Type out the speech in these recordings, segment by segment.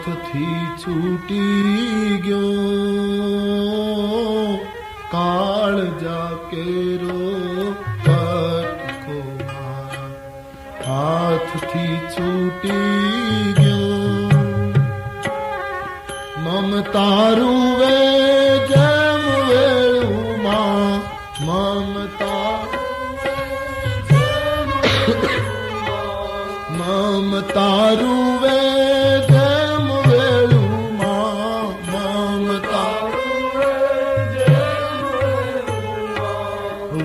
હાથથી છૂટી ગયો કાળજા કેરો કટકો મારા હાથથી છૂટી ગયો મમતારું વે જેમ વેળું માં મમતા મમતારું વે જેમ વેળું માં મમતા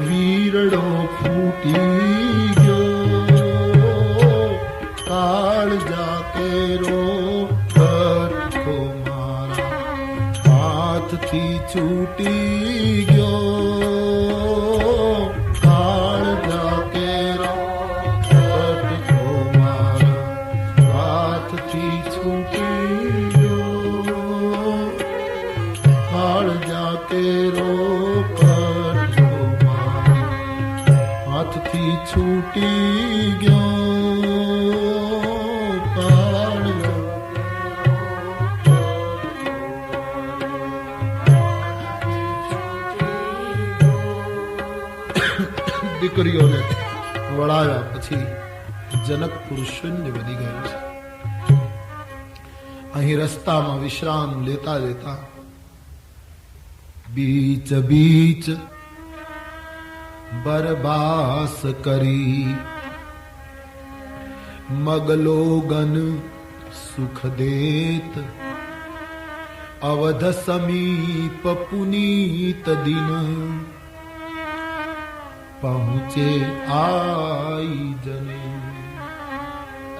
વીરડો ફૂટી ગયો કાળજા કેરો કટકો મારા હાથથી છૂટી ગયો કાળજા કેરો કટકો મારા હાથથી છૂટી ગયો કાળજા કેરો કટકો મારા હાથથી છૂટી ગયો કાળજા દીકરીઓને વળાવ્યા પછી જનકપુર શૂન્ય બની ગયું છે. અહીં રસ્તામાં વિશ્રામ લેતા લેતા બીચ બીચ બરબાસ કરી મગલોગન સુખ દેત અવધ સમીપ પુનીત દિન પહોંચે આઈ જને.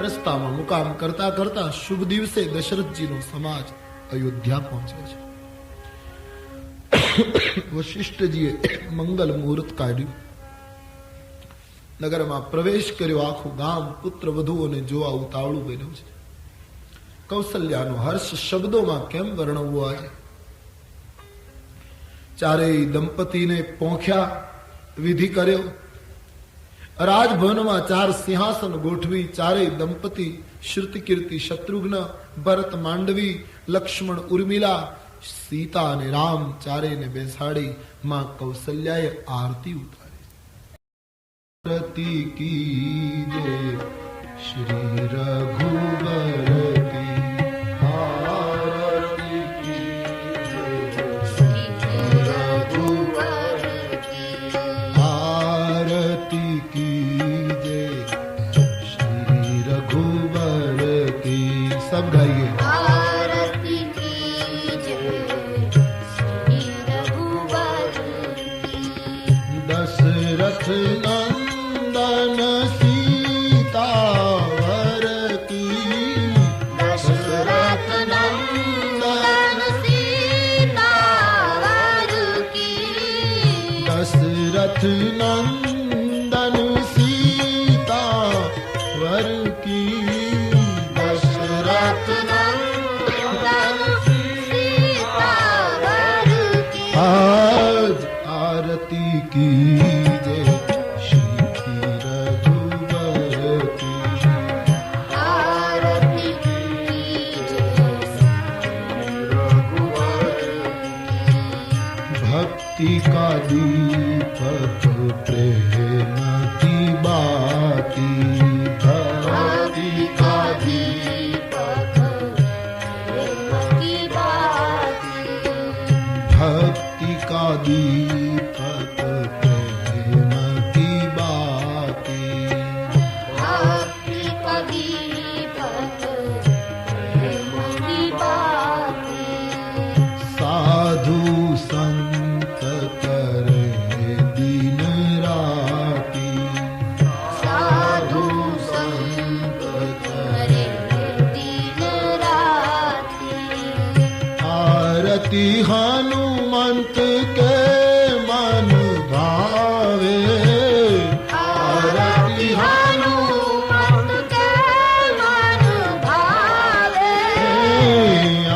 રસ્તામાં મુકામ કરતા કરતા શુભ દિવસે દશરથજીનો સમાજ અયોધ્યા પહોંચે છે. વશિષ્ઠજીએ મંગલ મુહૂર્ત કાઢ્યું, નગરમાં પ્રવેશ કર્યો. આખું ગામ પુત્ર વધુઓને જોવા ઉતાવળું બન્યું છે. કૌશલ્યાનો હર્ષ શબ્દોમાં કેમ વર્ણવવો આજે. ચારેય દંપતીને પોંખ્યા, વિધિ કર્યો. રાજભવનમાં 4 સિંહાસન ગોઠવી ચારેય દંપતી શ્રુતિકીર્તિ શત્રુઘ્ન ભરત માંડવી લક્ષ્મણ ઉર્મિલા સીતા અને રામ ચારેયને બેસાડી માં કૌશલ્યાએ આરતી ઉતારી. આરતી કીજે શ્રી રઘુવર કી આરતી કીજે શ્રી રઘુવર કી આરતી કીજે શ્રી રઘુવર કી. સબ ગાइए. दशरथ नंदन सीतावर की दशरथ नंदन सीतावर की दशरथ नंदन सीतावर की दशरथ नंदन सीतावर की. आज आरती कीजे श्री रघुवर की आरती कीजे श्री रघुवर की. भक्ति का दीपक प्रेम की बाती भक्ति का दीपक प्रेम की बाती भक्ति का दीपक प्रेम की बाती भक्ति का दीपक प्रेम की बाती. साधु संत करे दिन राती साधु संत करे दिन राती. आरती हनुमंत के मन भावे आरती हनुमंत के मन भावे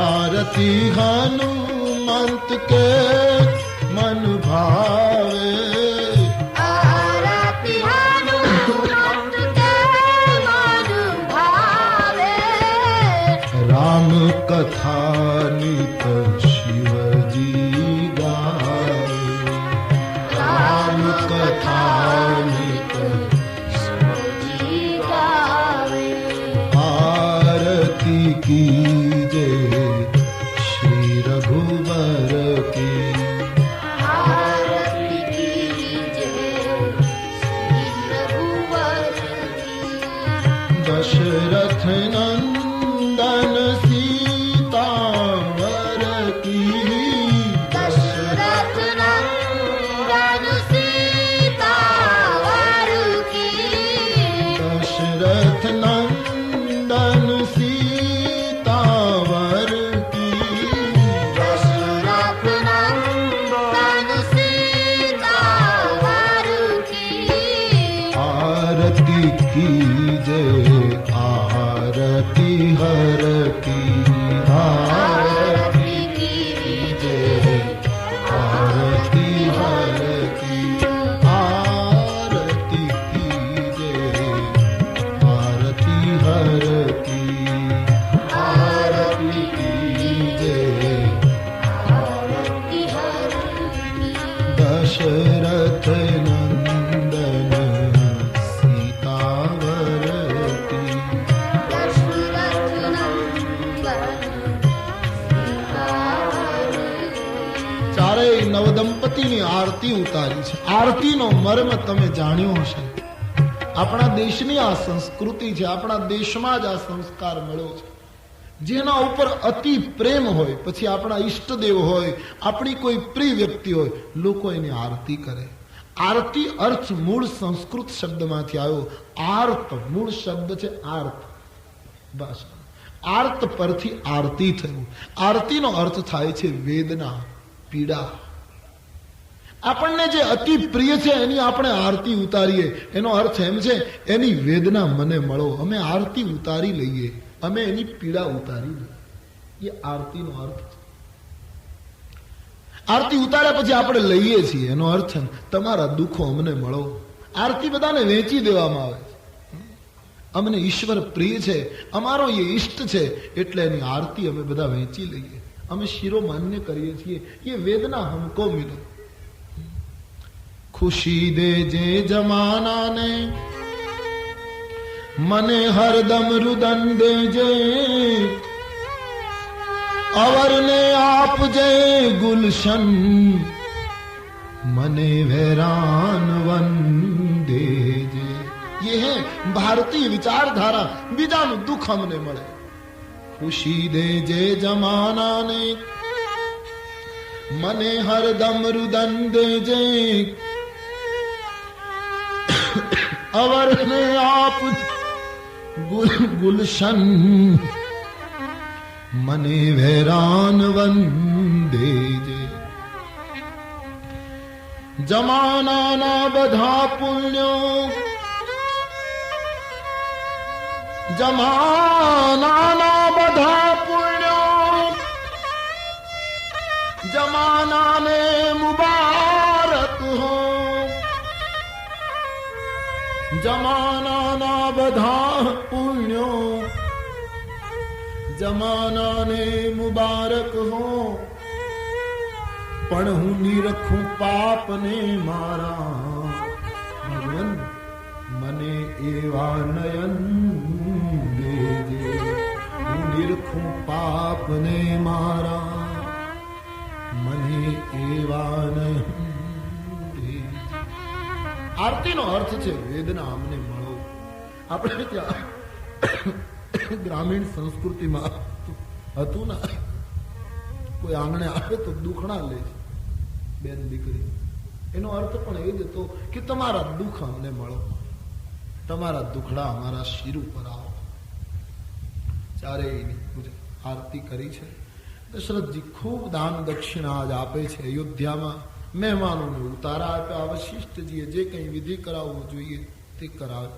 आरती हनुमंत के मन भावे आरती हनुमंत के मन भावे. राम कथा नित शिवजी गावे, राम कथा नित शिवजी गावे। आरती कीजे श्री रघुवर की, आरती कीजे श्री रघुवर की। दशरथ नंदन सीतावर की, दशरथ नंदन सीतावर की। दशरथ नंदन सीतावर की, दशरथ नंदन सीतावर की। आरती कीजे आरती हर की, आरती कीजे आरती हर की। आरती कीजे आरती हर की, आरती कीजे आरती हर की। दशरथ नंदन सीतावर की, दशरथ नंदन सीतावर की। ચારેય નવદંપતિની આરતી ઉતારી છે. આરતીનો મર્મ તમે જાણ્યો હશે. આપણા દેશની આ સંસ્કૃતિ છે, આપણા દેશમાં જ આ સંસ્કાર મળ્યો છે. જેના ઉપર અતિ પ્રેમ હોય, પછી આપણા ઈષ્ટદેવ હોય, આપણી કોઈ પ્રિય વ્યક્તિ હોય, લોકો એની આરતી કરે. આરતી અર્થ મૂળ સંસ્કૃત શબ્દમાંથી આવ્યો. આર્ત મૂળ શબ્દ છે આર્ત ભાષા. આર્ત પરથી આરતી થયું. આરતીનો અર્થ થાય છે વેદના, પીડા. આપણને જે અતિ પ્રિય છે એની આપણે આરતી ઉતારીએ, એનો અર્થ એમ છે એની વેદના મને મળો. અમે આરતી ઉતારી લઈએ, અમે એની પીડા ઉતારી લઈએ. એ આરતીનો અર્થ છે. આરતી ઉતાર્યા પછી આપણે લઈએ છીએ, એનો અર્થ તમારા દુઃખો અમને મળો. આરતી બધાને વેચી દેવામાં આવે છે. અમને ઈશ્વર પ્રિય છે, અમારો એ ઈષ્ટ છે, એટલે એની આરતી અમે બધા વેચી લઈએ. અમે શિરો માન્ય કરીએ છીએ. એ વેદના હમકો મિલે. ખુશી દેજે જમાનાને, મને હરદમ રુદન દેજે. અવરને આપજે ગુલશન, મને વૈરાન વન દેજે. ये है भारतीय विचारधारा. બીજાનું દુઃખ અમને મળે. ખુશી દેજે જમાનાને, મને હરદમ રુદન દેજે. અવરને આપ ગુલશન, મને વૈરાન વન દેજે. જમાનાના બધા પુણ્યો, જમાનાના બધા પુણ્યો જમાનાને મુબારક હો. જમાનાના બધા પુણ્યો જમાનાને મુબારક હો. પણ હું નિરખું પાપને મારા. ભગવાન મને એવા નયન દેજે, હું નિરખું પાપને મારા. મને એવા નયન દેજે. આરતીનો અર્થ છે વેદના અમને મળો. આપણે ત્યાં ગ્રામીણ સંસ્કૃતિમાં હતું ને, કોઈ આંગણે આવે તો દુખણા લે છે બેન દીકરી. એનો અર્થ પણ એ જ હતો કે તમારા દુઃખ અમને મળો, તમારા દુખડા અમારા શિર ઉપર આવો. ચારેયની આરતી કરી છે. દશરથજી ખૂબ દાન દક્ષિણા આજ આપે છે. અયોધ્યામાં મહેમાનોને ઉતારા આપ્યા. વશિષ્ઠજીએ જે કંઈ વિધિ કરાવવું જોઈએ તે કરાવે.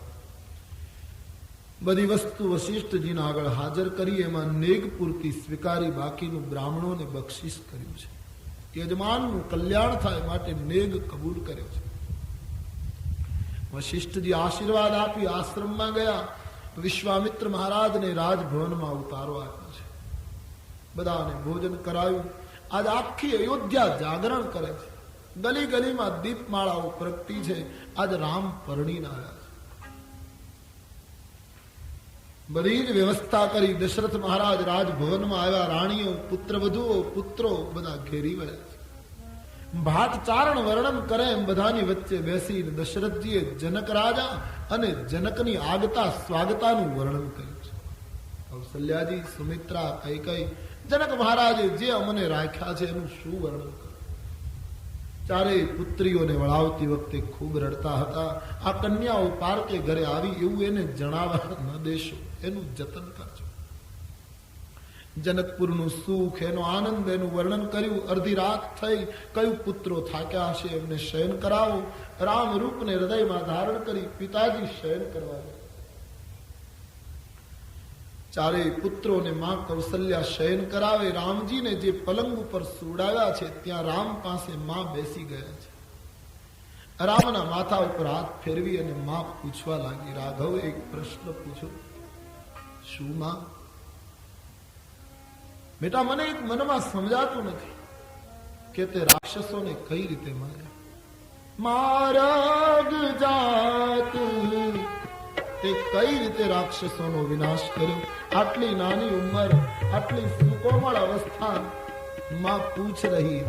બધી વસ્તુ વશિષ્ઠજીના આગળ હાજર કરી. એમાં નેગ પૂરતી સ્વીકારી, બાકીનું બ્રાહ્મણોને બક્ષિસ કર્યું છે. યજમાનનું કલ્યાણ થાય માટે નેગ કબૂલ કર્યો છે. વશિષ્ઠજી આશીર્વાદ આપી આશ્રમમાં ગયા. વિશ્વામિત્ર મહારાજને રાજભવનમાં ઉતારો આપ્યો છે. બધાને ભોજન કરાયું. આજ આખી અયોધ્યા જાગરણ કરે છે. ગલી ગલીમાં દીપમાળાઓ પ્રગટી છે. આજ રામ પરણીને આવ્યા છે. બધી જ વ્યવસ્થા કરી. દશરથ મહારાજ રાજભવનમાં આવ્યા. રાણીઓ, પુત્રવધુઓ, પુત્રો બધા ઘેરી વળ્યા છે. ભાત ચારણ વર્ણન કરે એમ બધાની વચ્ચે બેસીને દશરથજીએ જનક રાજા અને જનકની આગતા સ્વાગતાનું વર્ણન કર્યું છે. કૌશલ્યાજી, સુમિત્રા, કૈકેયી, જનક મહારાજે જે અમને રાખ્યા છે એનું શું વર્ણન કરે. ચારેય પુત્રીઓને વળાવતી વખતે ખૂબ રડતા હતા. આ કન્યાઓ પારકે ઘરે આવી એવું એને જણાવવા ન દેશો, એનું જતન કરજો. જનકપુરનું સુખ, એનો આનંદ, એનું વર્ણન કર્યું. અડધી રાત થઈ, કયું પુત્રો થાક્યા હશે એમને શયન કરાવો. રામ રૂપને હૃદયમાં ધારણ કરી પિતાજી શયન કરવા ગયા. ચારેય પુત્રોને માં કૌશલ્યા શયન કરાવે. રામજીને જે પલંગ ઉપર સુવડાવ્યા છે ત્યાં રામ પાસે માં બેસી ગયા છે. રામના માથા ઉપર હાથ ફેરવી અને માં પૂછવા લાગી, રાઘવ એક પ્રશ્ન પૂછો. શું માં? બેટા, મને એક મનમાં સમજાતું નથી કે તે રાક્ષસોને કઈ રીતે માર્યા. મારા જાત તે કઈ રીતે રાક્ષસોનો વિનાશ કર્યો. આટલી નાની ઉંમર, આટલી સુકોમળ અવસ્થા માં પૂછ રહી.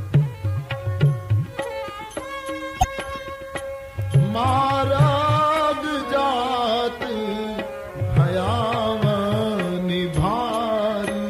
મારા જાત ભયાવની ભારી.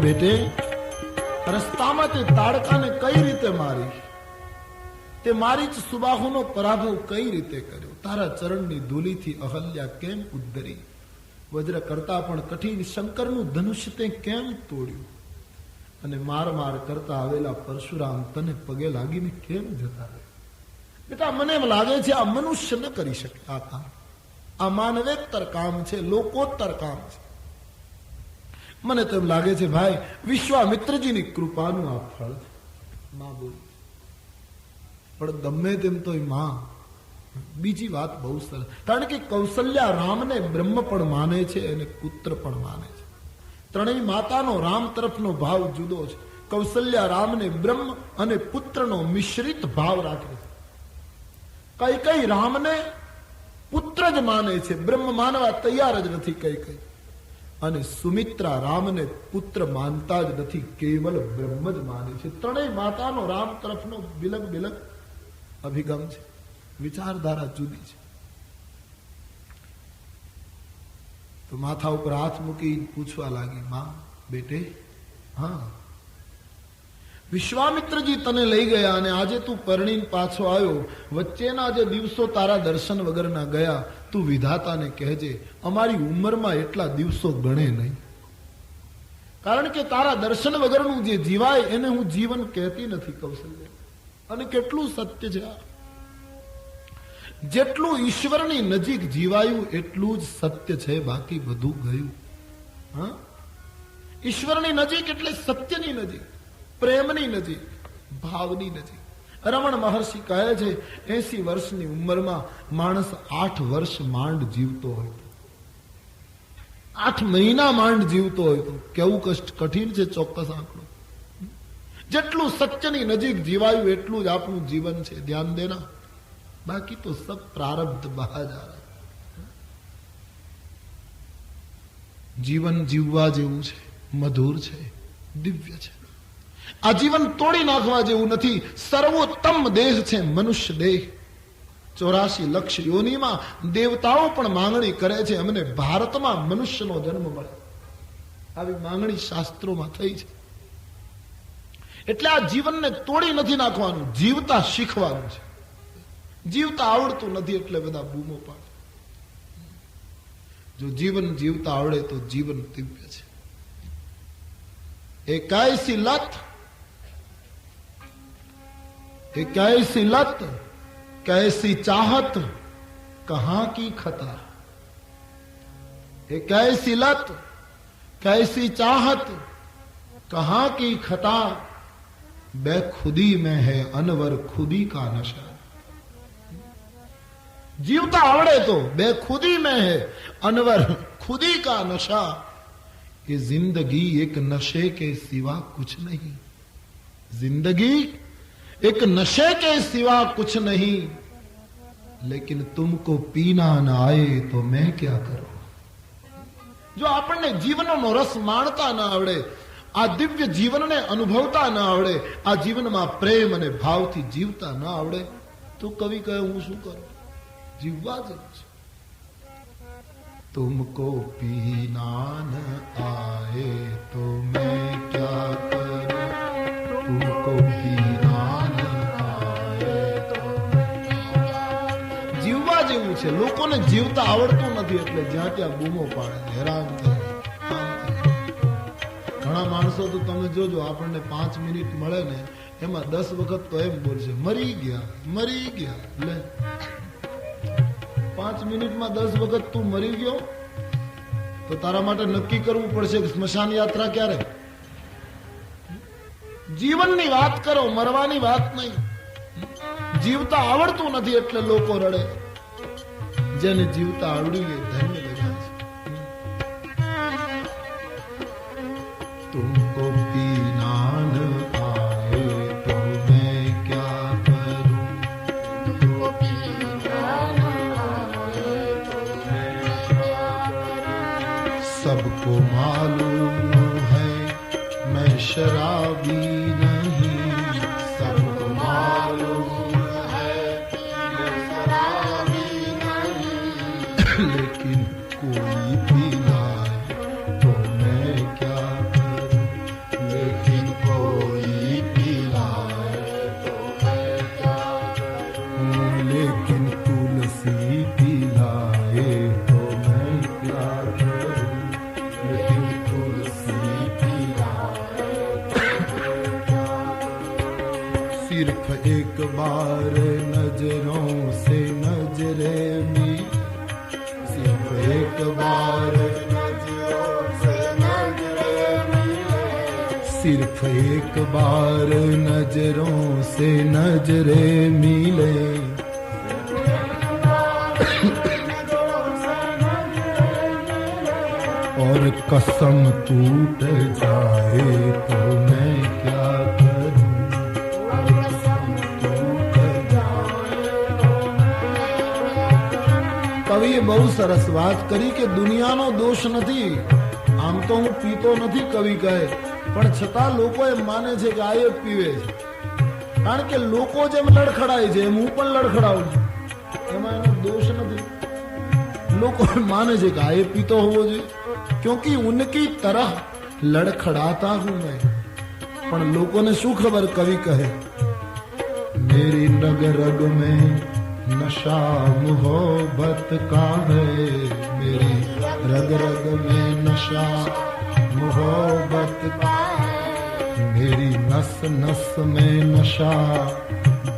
બેટે, રસ્તામાં તે તાડકાને કઈ રીતે મારી, તે મારી જ સુબાહુનો પરાભવ કઈ રીતે કર્યો. તારા ચરણની ધૂલીથી અહલ્યા કેમ ઉદ્ધરી. વજ્ર કરતા પણ કઠિન શંકરનું ધનુષ્ય તે કેમ તોડ્યું. અને માર માર કરતા આવેલા પરશુરામ તને પગે લાગીને કેમ જતા રહે. બેટા, મને એમ લાગે છે આ મનુષ્ય ન કરી શકે આ કામ. આ માનવેતર કામ છે, લોકોત્તર કામ છે. મને તો એમ લાગે છે ભાઈ, વિશ્વામિત્રજીની કૃપાનું આ ફળ છે. માં બોલી, પણ ગમે તેમ તો માં બીજી વાત બહુ સરસ. કારણ કે કૌશલ્યા રામને બ્રહ્મ પણ માને છે અને પુત્ર પણ માને છે. ત્રણેય માતાનો રામ તરફનો ભાવ જુદો છે. કૌશલ્યા રામને બ્રહ્મ અને પુત્રનો મિશ્રિત ભાવ રાખે છે. કઈ કઈ રામને પુત્ર જ માને છે, બ્રહ્મ માનવા તૈયાર જ નથી કઈ કઈ. અને સુમિત્રા રામને પુત્ર માનતા જ નથી, કેવલ બ્રહ્મ જ માને છે. ત્રણેય માતાનો રામ તરફનો બિલગ બિલગ અભિગમ છે, વિચારધારા જુદી છે. તો માથા ઉપર હાથ મૂકી પૂછવા લાગી, માં બેટે, હા વિશ્વામિત્રજી તને લઈ ગયા અને આજે તું પરણીને પાછો આવ્યો. વચ્ચેના જે દિવસો તારા દર્શન વગરના ગયા, તું વિધાતાને કહેજે અમારી ઉંમરમાં એટલા દિવસો ગણે નહીં. કારણ કે તારા દર્શન વગરનું જે જીવાય એને હું જીવન કહેતી નથી કૌશલ્ય. અને કેટલું સત્ય છે આ. જેટલું ઈશ્વરની નજીક જીવાયું એટલું જ સત્ય છે, બાકી બધું ગયું. હા, ઈશ્વરની નજીક એટલે સત્યની નજીક, પ્રેમની નજીક, ભાવની નજીક. રમણ મહર્ષિ કહે છે 80 વર્ષની ઉંમરમાં માણસ 8 વર્ષ માંડ જીવતો હોય, 8 મહિના માંડ જીવતો હોય તો કેવું કઠિન છે ચોક્કસ આંકડો. જેટલું સત્યની નજીક જીવાયું એટલું જ આપણું જીવન છે. ધ્યાન દેના, બાકી તો સબ પ્રારબ્ધ બહા જા રહા. જીવન જીવવા જેવું છે, મધુર છે, દિવ્ય છે. આ જીવન તોડી નાખવા જેવું નથી. સર્વોત્તમ દેહ છે મનુષ્ય દેહ. 84 લક્ષ યોનિમાં દેવતાઓ પણ માંગણી કરે છે અમને ભારતમાં મનુષ્યનો જન્મ મળે. આવી માંગણી શાસ્ત્રોમાં થઈ છે. એટલે આ જીવનને તોડી નથી નાખવાનું, જીવતા શીખવાનું છે. જીવતા આવડતું નથી એટલે બધા બૂમો પાડે. જો જીવન જીવતા આવડે તો જીવન દિવ્ય છે. कैसी लत कैसी चाहत कहां की खता. कैसी लत कैसी चाहत कहां की खता. बेखुदी में है अनवर खुदी का नशा. जीवता आवड़े तो बेखुदी में है अनवर खुदी का नशा. ये जिंदगी एक नशे के सिवा कुछ नहीं. जिंदगी एक नशे के सिवा कुछ नहीं. लेकिन तुमको पीना न आए तो मैं क्या करूं. जो આપણને જીવનનો રસ માણતા ન આવડે, આ દિવ્ય જીવનને અનુભવતા ન આવડે, આ જીવનમાં પ્રેમ અને ભાવથી જીવતા ન આવડે તો કવિ કહે હું શું કરું. જીવવા જેવું છે. तुमको पीना न आए तो मैं क्या करूं. तुमको पीना न आए तो જીવવા જેવું છે. લોકોને જીવતા આવડતું નથી એટલે જ્યાં ત્યાં બૂમો પાડે, હેરાન થાય. ઘણા માણસો તો તમે જોજો આપણને 5 મિનિટ મળે ને એમાં 10 વખત તો એમ બોલશે મરી ગયા મરી ગયા. એટલે 5 મિનિટમાં 10 વખત તું મરી ગયો તો તારા માટે નક્કી કરવું પડશે કે સ્મશાન યાત્રા ક્યારે. જીવનની વાત કરો, મરવાની વાત નહીં. જીવતા આવડતું નથી એટલે લોકો રડે. જેને જીવતા આવડ્યું એ ધન્ય બન્યા છે. તુમકો પીના ન આए તો मैं क्या करूं. सबको मालूम है मैं शराबी नहीं. सबको मालूम है मैं शराबी नहीं. लेकिन कोई पिलाए तो मैं क्या करूं. लेकिन कोई पिलाए तो मैं क्या करूं. लेकिन तुलसी पिलाए तो मैं क्या करूं. सिर्फ एक बार नजरों से नजरे मिली. सिर्फ एक बार नजरों से नजरे मिले. सिर्फ एक बार नजरों से नजरे मिले. और कसम टूट जाए तो मैं क्या करूं. કવિએ બહુ સરસ વાત કરી કે દુનિયાનો દોષ નથી. આમ તો હું પીતો નથી કવિ કહે, પણ છતાં લોકો એમ માને છે કે આ એ પીવે છે. કારણ કે લોકો જેમ લડખડાય છે એમ હું પણ લડખડાવું છું. એમાં એનો દોષ નથી. લોકો માને છે કે આ એ પીતો હોવો જોઈએ क्योंकि उनकी तरह लड़खड़ाता हूं मैं. પણ લોકોને શું ખબર. કવિ કહે मेरी रग रग में नशा मोहब्बत का है. मेरी रग रग में नशा मोहब्बत का है, मेरी नस नस में नशा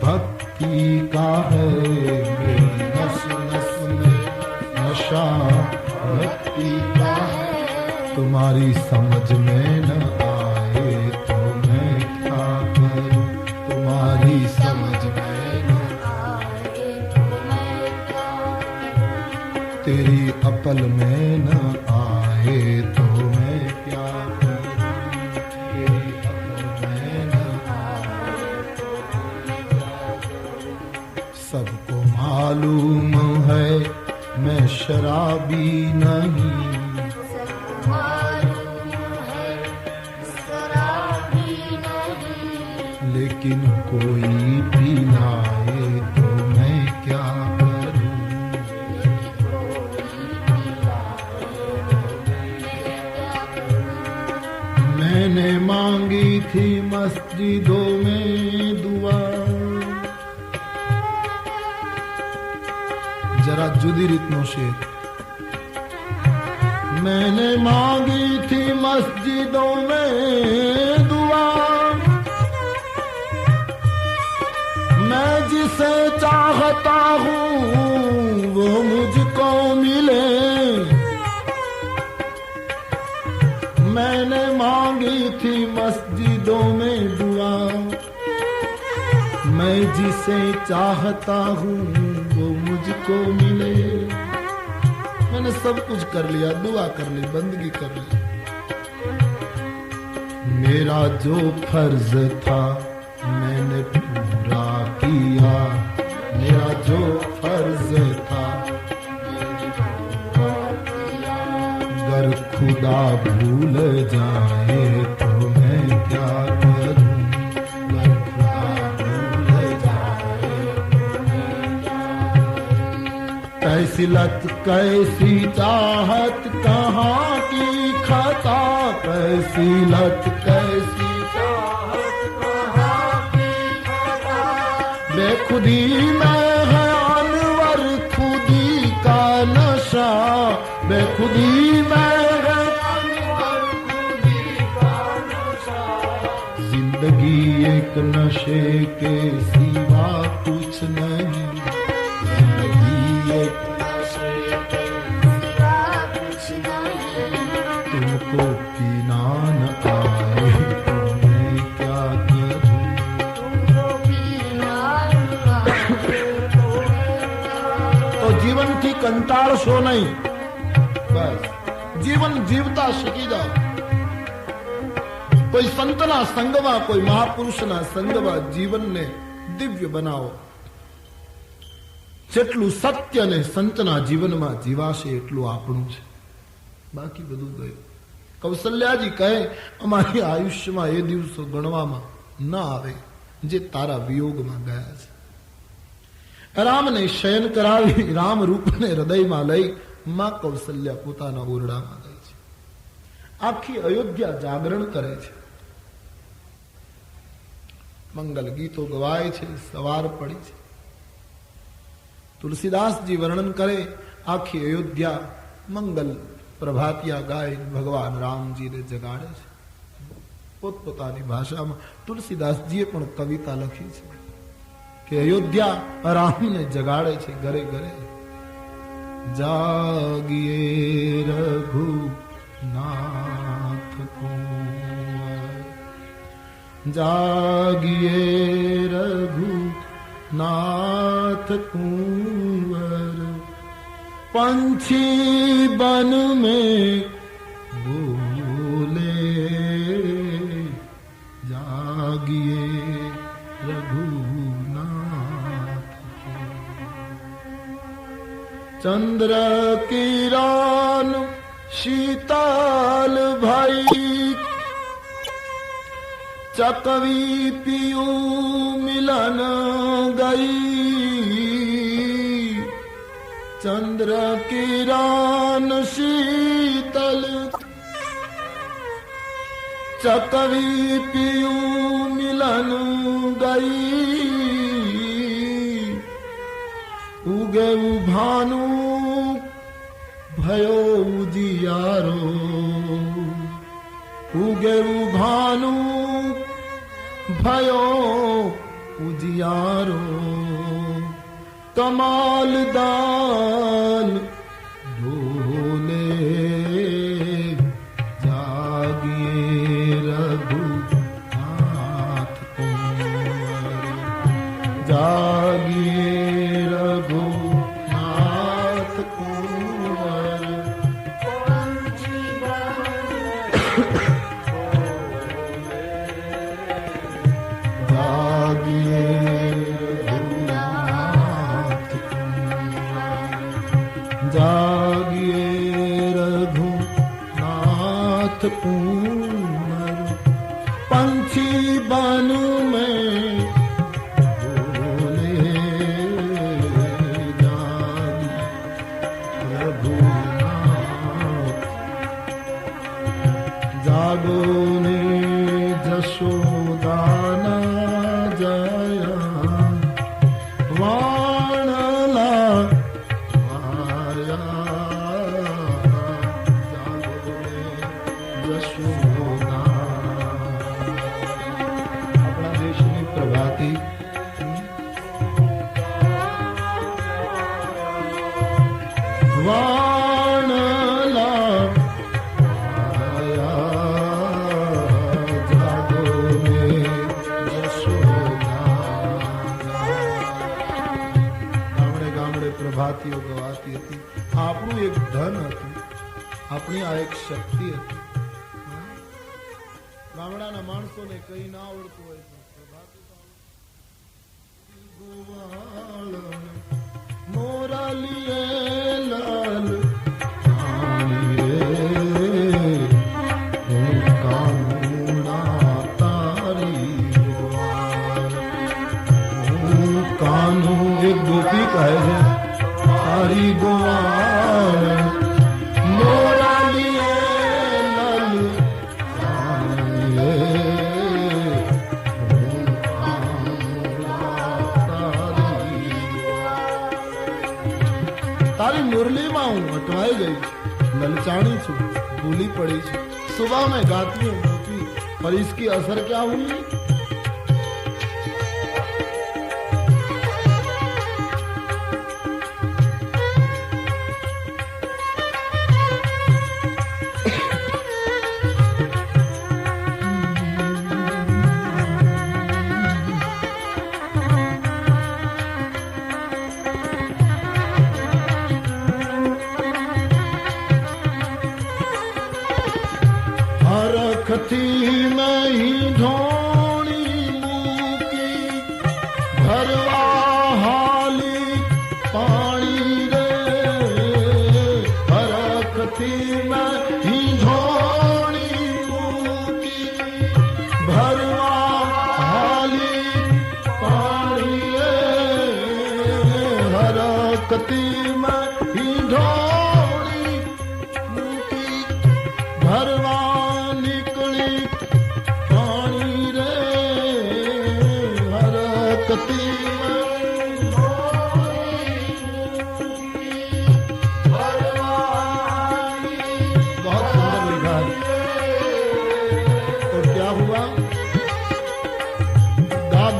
भक्ति का है, मेरी नस नस में नशा भक्ति का है। तुम्हारी समझ में न आए तो मैं क्या करूं, तुम्हारी समझ में न आए तो मैं क्या करूं, तेरी अकल में न आए तो मैं क्या करूं, तेरी अकल में न आए तो मैं क्या करूं। सबको मालूम है मैं शराबी नहीं, सबको मालूम है शराबी नहीं, लेकिन कोई पिलाए तो मैं क्या करूं, कोई पिलाए तो मैं क्या करूं। मैंने मांगी थी मस्जिदों में दुआ, जरा जुदी રીતનો શેર। मैंने मांगी थी मस्जिदों में दुआ, मैं जिसे चाहता हूँ वो मुझको मिले, मैंने मांगी थी मस्जिदों में दुआ, मैं जिसे चाहता हूँ वो मुझको मिले। मैंने सब कुछ कर लिया, दुआ कर ली, बंदगी कर ली। मेरा जो फर्ज था मैंने पूरा किया, मेरा जो फर्ज था अगर खुदा भूल जाए तो मैं क्या करूं, कैसी लत कैसी चाहत कहाँ की खता, कैसी लत कैसी चाहत कहाँ की खता, बेखुदी में है अनवर खुदी का नशा, बेखुदी में है अनवर खुदी का नशा, जिंदगी एक नशे के सिवा कुछ नहीं, तुमको पीना न आए तो मैं क्या करूं, तुमको पीना न आए तो जीवन की कंटाळशो नहीं, बस जीवन जीवता શીખી જાઓ। કોઈ સંતના સંગમાં, કોઈ મહાપુરુષના સંગમાં જીવનને દિવ્ય બનાવો। જેટલું સત્ય ને સંતના જીવનમાં જીવાશે એટલું આપણું છે, બાકી બધું ગયું। કૌશલ્યાજી કહે અમારી આયુષ્યમાં એ દિવસો ગણવામાં ન આવે જે તારા વિયોગમાં ગયા છે। રામને શયન કરાવી રામ રૂપને હૃદયમાં લઈ માં કૌશલ્યા પોતાના ઓરડામાં ગઈ છે। આખી અયોધ્યા જાગરણ કરે છે, મંગલ ગીતો ગવાય છે, સવાર પડી છે। तुलसीदास जी वर्णन करे आखी अयोध्या मंगल प्रभातिया गाय भगवान राम जी ने जगाड़े छे। पोतपोतानी भाषा में तुलसीदास जी पण कविता लखी छे कि अयोध्या राम ने जगाड़े छे घरे घरे। जागिए रघुनाथ कुंवर, जागिए रघुनाथ कुंवर, पंछी बन में बोले, जागिए रघुनाथ चंद्र किरण शीतल भई, चकवी पियू मिलन गई, चंद्र किरण शीतल चकवी पियू मिलन गई, उगे भानु भयो उजियारो, ઉગે ઉભાનું ભયો ઉજિયારો કમાલ દાલ બોલે જાગીએ રઘુનાથ કુંવર જાગીએ રઘુનાથ કુંવર जागिए रघुनाथ कुंवर पंछी बन में बोले जागी रघुनाथ जागो ने जशोदाना जया वाणला પ્રભાતીઓ ગવાતી હતી. આપણું એક ધન હતું, આપણી આ એક શક્તિ હતી. ગામડાના માણસોને કઈ ના આવડતું હોય તો પ્રભાતી મોરાલીએ લાલ કાનું એક ગોપી કહે છે તારી ગોવાળ મોરાલીએ લાલ તારી મુરલીમાં હું અટવાઈ ગઈ છું, લલચાણી છું, ભૂલી पड़ी છું. सुबह में गाती हूँ गोपी पर इसकी असर क्या हुई? रखती मैं ही ढोणी मूकी भरवा हाली पानी रे रखती मैं ही ढोणी मूकी भरवा हाली पानी रे रखती मैं ही ढोणी मूकी भरवा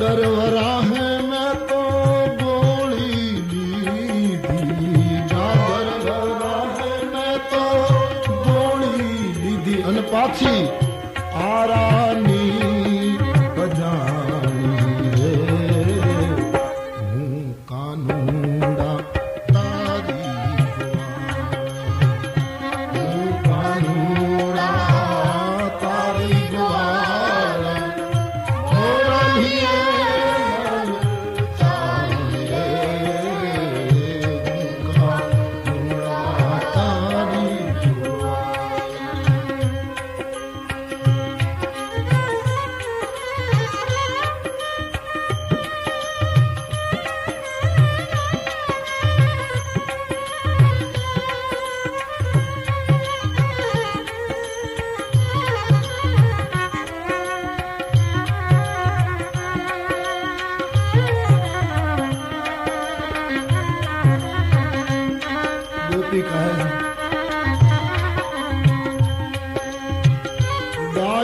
गरवरा है मैं तो गोली लीधी गरवरा है मैं तो गोली लीधी अन पाछी आरानी बजानी रे हूँ कानूड़ा तारी हूँ कानूड़ा तारी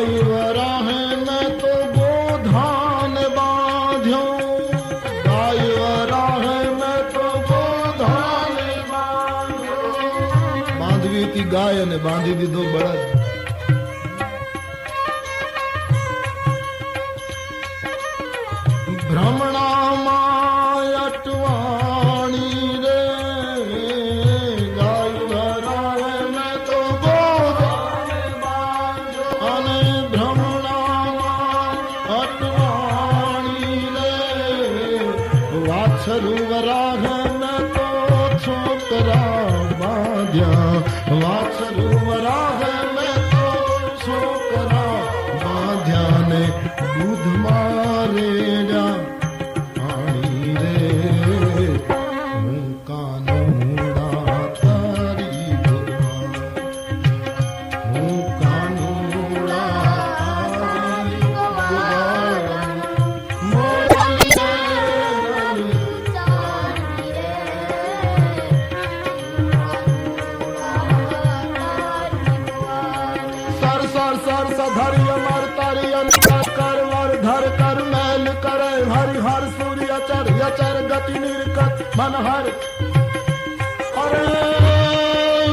गाय वराहे मैं तो गोधान बांध्यो, गाय वराहे मैं तो गोधान बांध्यो। बांधवी थी गाय અને બાંધી દીધો બળદ. ભ્રમણામાં અટવાણી રે, ગાય વરાહે મેં તો ગોધાન બાંધ્યો અને ભ્રમણામાં અટવાણી રે, વાછરું વરાહે મેં તો છોકરા બાંધ્યા, વાછરું વરાહે મેં તો છોકરા બાંધ્યા ને દૂધ મારે मनहर अरे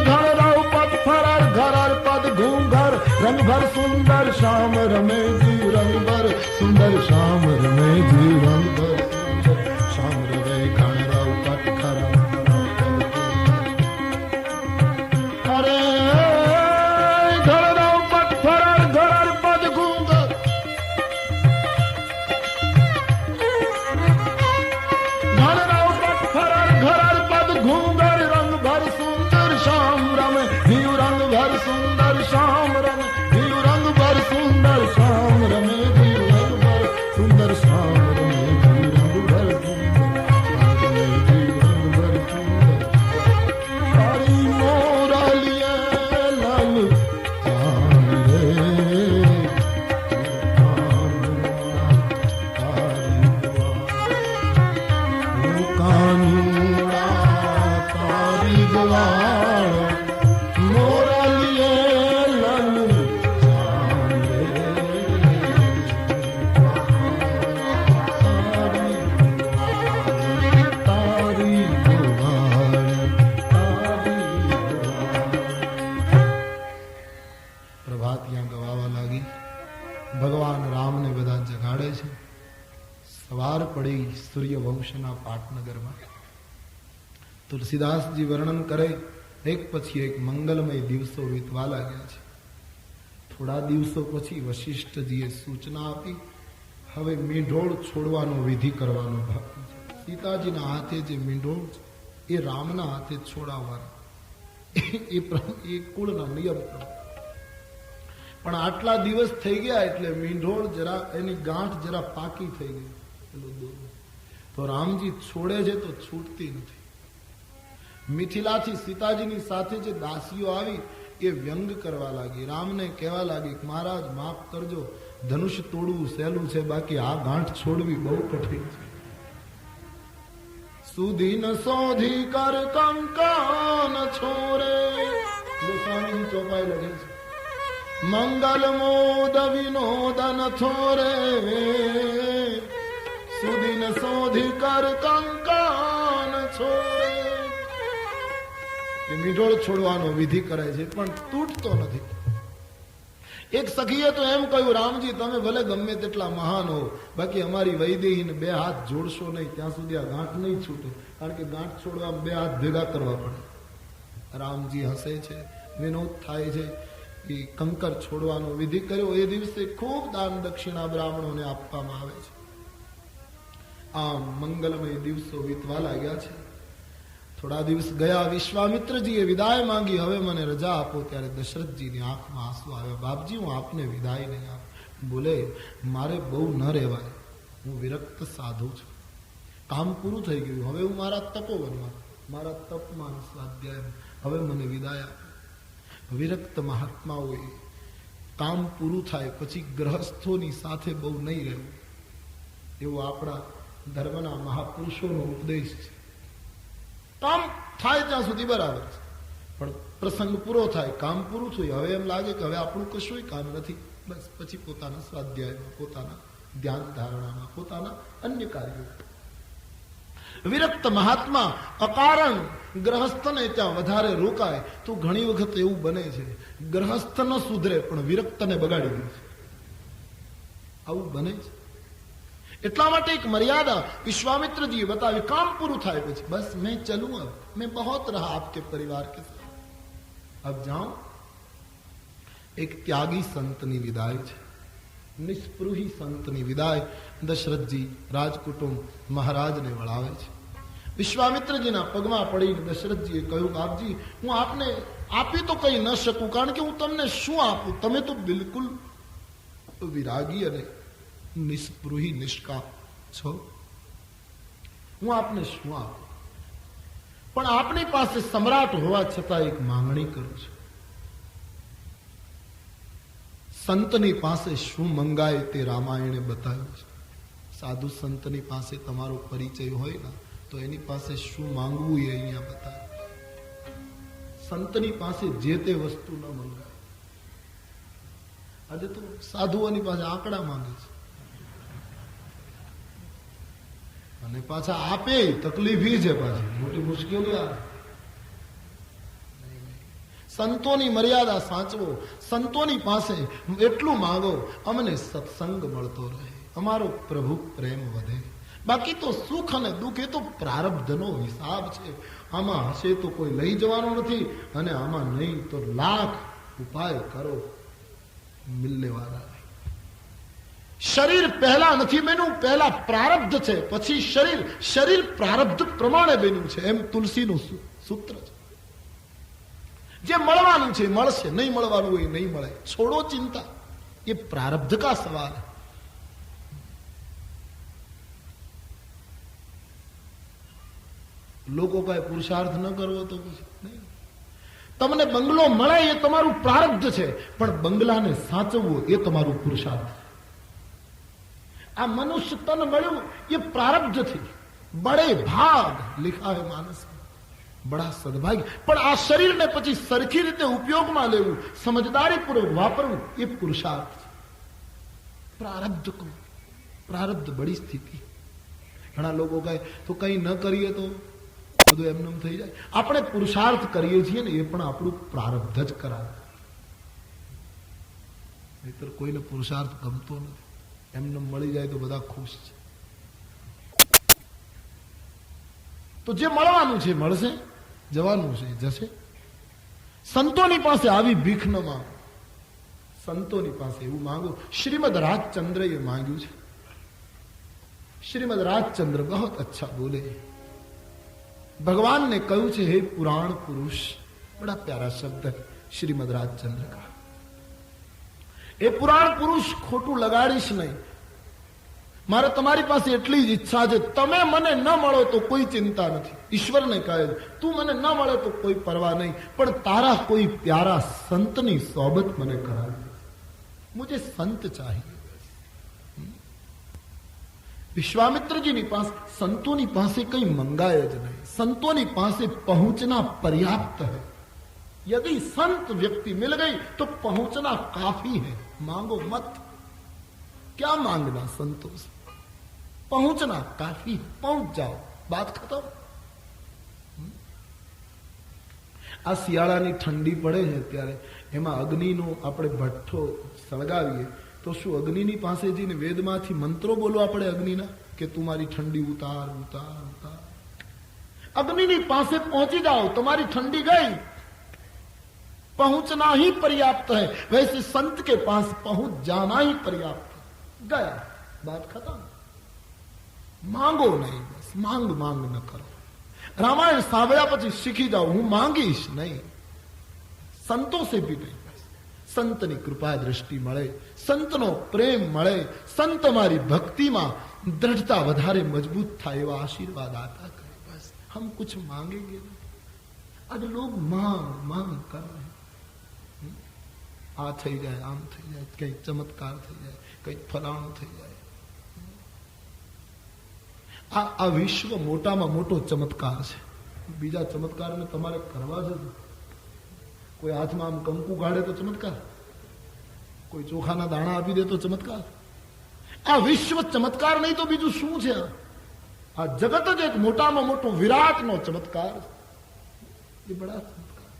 घर राव पद फरर घरर पद घूंघर रंग भर सुंदर श्याम रमे जी रंग भर सुंदर श्याम रमे जी रंग भर श्याम रमे घर राव पद खरर अरे घर राव पद फरर घरर पद घूंघर घूंगर रंग भर सुंदर श्याम रमे जीव रंग भर सुंदर श्याम रमे जीव रंग भर सुंदर श्याम रमे जीव रंग भर सुंदर श्याम रमे जीव रंग भर सुंदर जीव रंग भर सुंदर हरि मोरा लिए लाल जान रे मोरा लिए लालू तारी प्रभात यहाँ गवावा लागी. भगवान राम ने બધા જગાડે છે. સવાર પડી સૂર્યવંશના પાટનગરમાં. તુલસીદાસજી વર્ણન કરે એક પછી એક મંગલમય દિવસો વીતવા લાગ્યા છે. થોડા દિવસો પછી વશિષ્ઠજીએ સૂચના આપી હવે મીંઢોળ છોડવાનો વિધિ કરવાનો ભાગ છે. સીતાજીના હાથે જે મીંઢોળ છે એ રામના હાથે છોડાવવાનો એ કુળના નિયમ. પણ આટલા દિવસ થઈ ગયા એટલે મીંઢોળ જરા એની ગાંઠ જરા પાકી થઈ ગઈ. તો રામજી છોડે છે તો છૂટતી નથી. મિથિલાથી સીતાજીની સાથે જે દાસીઓ આવી એ વ્યંગ કરવા લાગી. રામને કહેવા લાગી મહારાજ માફ કરજો, ધનુષ તોડવું સહેલું છે, બાકી આ ગાંઠ છોડવી બહુ કઠિન છે. સુધી ન સોધી કર કંકાન છોરે, સ્વામીની ચોપાઈ લખે છે મંગલ મોદ વિનોદન થોરે, સુધી ન સોધી કર કંકાન છોરે. મીંઢોળ છોડવાનો વિધિ કરે છે પણ તૂટતો નથી. એક સખીએ તો એમ કહ્યું રામજી તમે ભલે ગમે તેટલા મહાન હો, બાકી અમારી વૈદેહીને બે હાથ જોડશો નહીં ત્યાં સુધી આ ગાંઠ નહીં છૂટે, કારણ કે ગાંઠ છોડવા બે હાથ ભેગા કરવા પડે. રામજી હસે છે, વિનોદ થાય છે. એ કંકર છોડવાનો વિધિ કર્યો. એ દિવસે ખૂબ દાન દક્ષિણા બ્રાહ્મણોને આપવામાં આવે છે. આમ મંગલમય દિવસો વીતવા લાગ્યા છે. થોડા દિવસ ગયા, વિશ્વામિત્રજીએ વિદાય માંગી, હવે મને રજા આપો. ત્યારે દશરથજીની આંખમાં આંસુ આવ્યા. બાપજી હું આપને વિદાય નહીં આપું. બોલે મારે બહુ ન રહેવાય, હું વિરક્ત સાધુ છું, કામ પૂરું થઈ ગયું, હવે હું મારા તપોવનમાં મારા તપમાન સ્વાધ્યાય હવે મને વિદાય આપો. વિરક્ત મહાત્માઓએ કામ પૂરું થાય પછી ગ્રહસ્થોની સાથે બહુ નહીં રહેવું, એવો આપણા ધર્મના મહાપુરુષોનો ઉપદેશ છે. કામ થાય ત્યાં સુધી બરાબર છે, પણ પ્રસંગ પૂરો થાય, કામ પૂરું થયું, હવે એમ લાગે કે હવે આપણું કશું કામ નથી, બસ પછી પોતાના સ્વાધ્યાયમાં, પોતાના ધ્યાન ધારણામાં, પોતાના અન્ય કાર્યો. વિરક્ત મહાત્મા અકારણ ગ્રહસ્થને ત્યાં વધારે રોકાય તો ઘણી વખત એવું બને છે ગ્રહસ્થ ન સુધરે પણ વિરક્તને બગાડી દે છે. આવું બને છે. એટલા માટે એક મર્યાદા વિશ્વામિત્રજીએ બતાવી. કામ પૂરું થાય પછી બસ મેં ચલું, अब मैं बहुत रहा आपके परिवार के साथ, अब जाऊं. એક ત્યાગી સંતની વિદાય છે, નિસ્પૃહી સંતની વિદાય દશરથજી રાજકુટુંબ મહારાજને વળાવે છે. વિશ્વામિત્રજીના પગમાં પડીને દશરથજીએ કહ્યું, આપજી હું આપને આપી તો કઈ ન શકું, કારણ કે હું તમને શું આપું, તમે તો બિલકુલ વિરાગી અને નિસ્પૃહી નિષ્કામ છો, હું આપને શું આપું. પણ આપની પાસે સમ્રાટ હોવા છતાં એક માંગણી કરું છું. સંતની પાસે શું મંગાય તે રામાયણે બતાવ્યું છે. સાધુ સંતની પાસે તમારો પરિચય હોય ને તો એની પાસે શું માંગવું એ અહીંયા બતાવ્યું. સંતની પાસે જે તે વસ્તુ ન મંગાય. આજે તો સાધુઓની પાસે આંકડા માંગે છે અને પાછા આપે તકલીફ છે, પાછી મોટી મુશ્કેલી આવે. સંતોની મર્યાદા સાચવો, સંતોની પાસે એટલું માંગો અમને સત્સંગ મળતો રહે, અમારો પ્રભુ પ્રેમ વધે. બાકી તો સુખ અને દુઃખ એ તો પ્રારબ્ધનો હિસાબ છે. આમાં હશે તો કોઈ લઈ જવાનું નથી અને આમાં નહીં તો લાખ ઉપાય કરો, મિલને વાળા નહીં. શરીર પહેલા નથી બન્યું, પહેલા પ્રારબ્ધ છે, પછી શરીર. શરીર પ્રારબ્ધ પ્રમાણે બન્યું છે, એમ તુલસીનું સૂત્ર છે. જે મળવાનું છે મળશે, નહીં મળવાનું હોય નહીં મળે. છોડો ચિંતા, ये प्रारब्ध का सवाल है. લોકો પાસે પુરુષાર્થ ન કરવો તો પછી નહીં. તમને બંગલો મળે એ તમારું પ્રારબ્ધ છે, પણ બંગલાને સાચવવો એ તમારું પુરુષાર્થ. આ મનુષ્ય તન મળ્યું એ પ્રારબ્ધ થી. બડે ભાગ लिखा है मानस, बड़ा सद्भाग्य. પણ આ શરીરને પછી સરખી રીતે ઉપયોગમાં લેવું, સમજદારીપૂર્વક વાપરવું એ પુરુષાર્થ છે. પ્રારબ્ધ કો પ્રારબ્ધ બડી સ્થિતિ. ઘણા લોકો કહે તો કઈ ન કરીએ તો બધું એમનેમ થઈ જાય. આપણે પુરુષાર્થ કરીએ છીએ ને એ પણ આપણું પ્રારબ્ધ જ કરાવે. નહીતર કોઈને પુરુષાર્થ ગમતો નથી. એમને મળી જાય તો બધા ખુશ છે. તો જે મળવાનું છે મળશે, જવાનું છે જશે. સંતોની પાસે આવી ભીખ ન માંગો, સંતોની પાસે એવું માંગો. શ્રીમદ રાજચંદ્ર એ માંગ્યું છે. શ્રીમદ રાજચंद्र बहुत अच्छा बोले. भगवान ने कहू છે हे पुराण पुरुष, बड़ा प्यारा शब्द है श्रीमद राजचंद्र का. हे पुराण पुरुष, ખોટું લગાડીશ નહીં. મારે તમારી પાસે એટલી જ ઈચ્છા છે, તમે મને ન મળો તો કોઈ ચિંતા નથી. ઈશ્વરને કહે તું મને ન મળે તો કોઈ પરવા નહીં, પણ તારા કોઈ પ્યારા સંતની સોબત મને કરાવી. મુझे संत चाहिए. विश्वामित्रजीની પાસે, સંતોની પાસે કઈ મંગાય જ નહીં. સંતોની પાસે પહોંચના પર્યાપ્ત है. यदि संत व्यक्ति मिल गई तो पहुंचना काफी है. मांगो मत. क्या मांगना संतों से, पहुंचना काफी. पहुंच जाओ, बात खत्म. આ શિયાળાની ઠંડી પડે છે ત્યારે એમાં અગ્નિનો આપણે ભઠ્ઠો સળગાવીએ તો શું અગ્નિની પાસે જઈને વેદમાંથી મંત્રો બોલવા પડે અગ્નિના કે તું મારી ઠંડી ઉતાર ઉતાર ઉતાર? અગ્નિની પાસે પહોંચી જાઓ, તમારી ઠંડી ગઈ. पहुंचना ही पर्याप्त है. वैसे संत के पास पहुंच जाना ही पर्याप्त है. गया, बात खत्म. मांगो नहीं, बस मांग मांग न करो. रामायण साંભળ્યા પછી શીખી જાઓ, હું માંગીશ નહીં, સંતો સે ભી નહીં. બસ સંતની કૃપા દ્રષ્ટિ મળે, સંતનો પ્રેમ મળે, સંત મારી ભક્તિમાં દ્રઢતા વધારે મજબૂત થાય એવા આશીર્વાદ આતા કરે. બસ હમ કુછ માંગेंगे नहीं. आज लोग मांग मांग कर रहे हैं. આ થઈ જાય, આમ થઈ જાય, કઈ ચમત્કાર થઈ જાય, કઈ ફલાણું થઈ જાય. આ વિશ્વ મોટામાં મોટો ચમત્કાર છે. બીજા ચમત્કારને તમારે કરવા જ કોઈ હાથમાં આમ કંકુ કાઢે તો ચમત્કાર, કોઈ ચોખાના દાણા આપી દે તો ચમત્કાર. આ વિશ્વ ચમત્કાર નહીં તો બીજું શું છે? આ જગત જ એક મોટામાં મોટો વિરાટનો ચમત્કાર. એ બડા ચમત્કાર.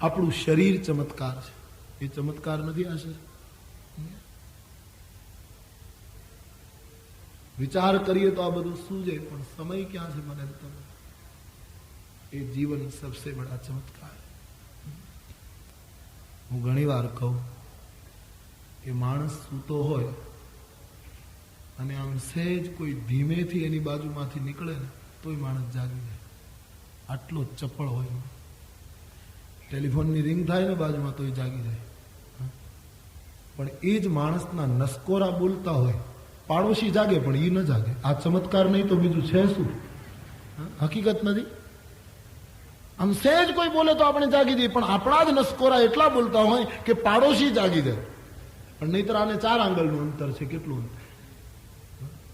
આપણું શરીર ચમત્કાર છે. એ ચમત્કાર નથી આ શરીર? વિચાર કરીએ તો આ બધું શું છે, પણ સમય ક્યાં છે મને તમે? એ જીવન સબસે બડા ચમત્કાર. હું ઘણી વાર કહું કે માણસ સૂતો હોય અને આમ સહેજ કોઈ ધીમેથી એની બાજુમાંથી નીકળે ને તોય માણસ જાગી જાય. આટલો ચપળ હોય. ટેલિફોનની રિંગ થાય ને બાજુમાં તોય જાગી જાય. પણ એ જ માણસના નસકોરા બોલતા હોય, પાડોશી જાગે પણ એ ન જાગે. આ ચમત્કાર નહીં તો બીજું છે શું? હકીકત નથી. આમ સહેજ કોઈ બોલે તો આપણે જાગી જઈએ, પણ આપણા જ નસકોરા એટલા બોલતા હોય કે પાડોશી જાગી જાય. પણ નહીતર આને 4 આંગળનું અંતર છે. કેટલું અંતર?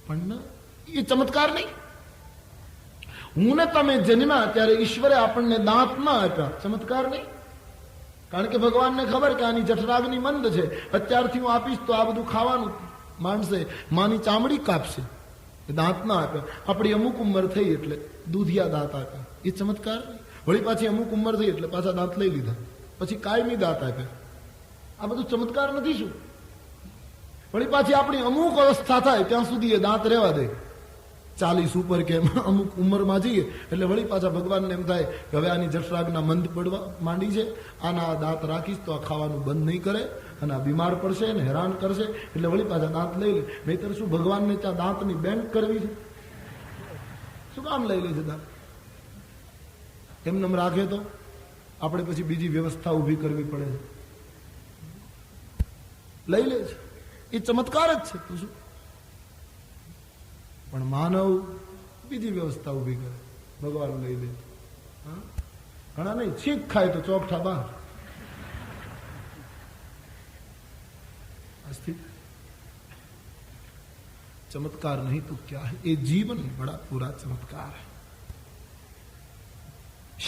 પણ એ ચમત્કાર નહીં. હું ને તમે જન્મ્યા ત્યારે ઈશ્વરે આપણને દાંત ના આપ્યા. ચમત્કાર નહીં. કારણ કે ભગવાનને ખબર કે આની જઠરાગ્નિ મંદ છે, અત્યારથી હું આપીશ તો આ બધું ખાવાનું માણસે માની ચામડી કાપશે. દાંત ના આપ્યા. આપણી અમુક ઉંમર થઈ એટલે દૂધિયા દાંત આપ્યા. એ ચમત્કાર નહીં. વળી પાછી અમુક ઉંમર થઈ એટલે પાછા દાંત લઈ લીધા, પછી કાયમી દાંત આપ્યા. આ બધું ચમત્કાર નથી શું? વળી પાછી આપણી અમુક અવસ્થા થાય ત્યાં સુધી એ દાંત રહેવા દે. 40 ઉપર કે અમુક ઉંમરમાં જઈએ એટલે વળી પાછા ભગવાનને એમ થાય કે હવે આની જઠરાગના મંદ પડવા માંડી છે, આના દાંત રાખીશ તો આ ખાવાનું બંધ નહીં કરે અને આ બીમાર પડશે ને હેરાન કરશે, એટલે વળી પાછા દાંત લઈ લે. નહીતર શું ભગવાનને ત્યાં દાંતની બેંક કરવી છે? શું કામ લઈ લે છે દાંત? એમને રાખે તો આપણે પછી બીજી વ્યવસ્થા ઊભી કરવી પડે છે. લઈ લે છે. એ ચમત્કાર જ છે. તો શું? પણ માનવ બીજી વ્યવસ્થા ઊભી કરે. ભગવાન લઈ લે. ઘણા નહીં, છીંક ખાય તો ચોકઠા બહાર. चमत्कार नहीं तो क्या है? ये जीवन बड़ा पूरा चमत्कार है.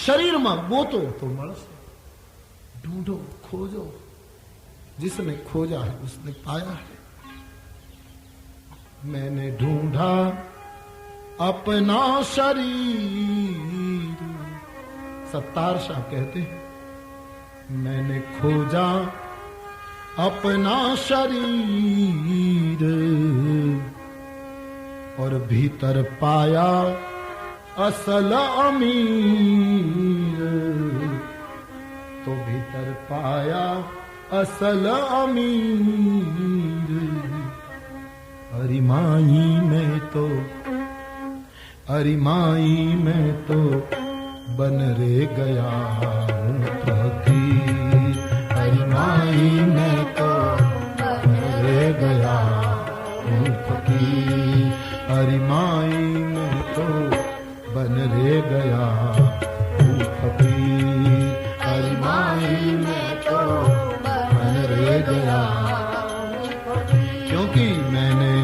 शरीर में गोतो तो મળશે, ढूंढो खोजो. जिसने खोजा है उसने पाया है. मैंने ढूंढा अपना शरीर, सत्तार शाह कहते हैं, मैंने खोजा अपना शरीर और भीतर पाया असल अमीर. तो भीतर पाया असल अमीर. अरिमाई में तो बन रे गया हूँ फकीर. अरिमाई में तो बन रे गया हूँ फकीर. अरिमाई में तो बन रे गया हूँ फकीर. अरिमाई में तो बन रे गया, क्योंकि मैंने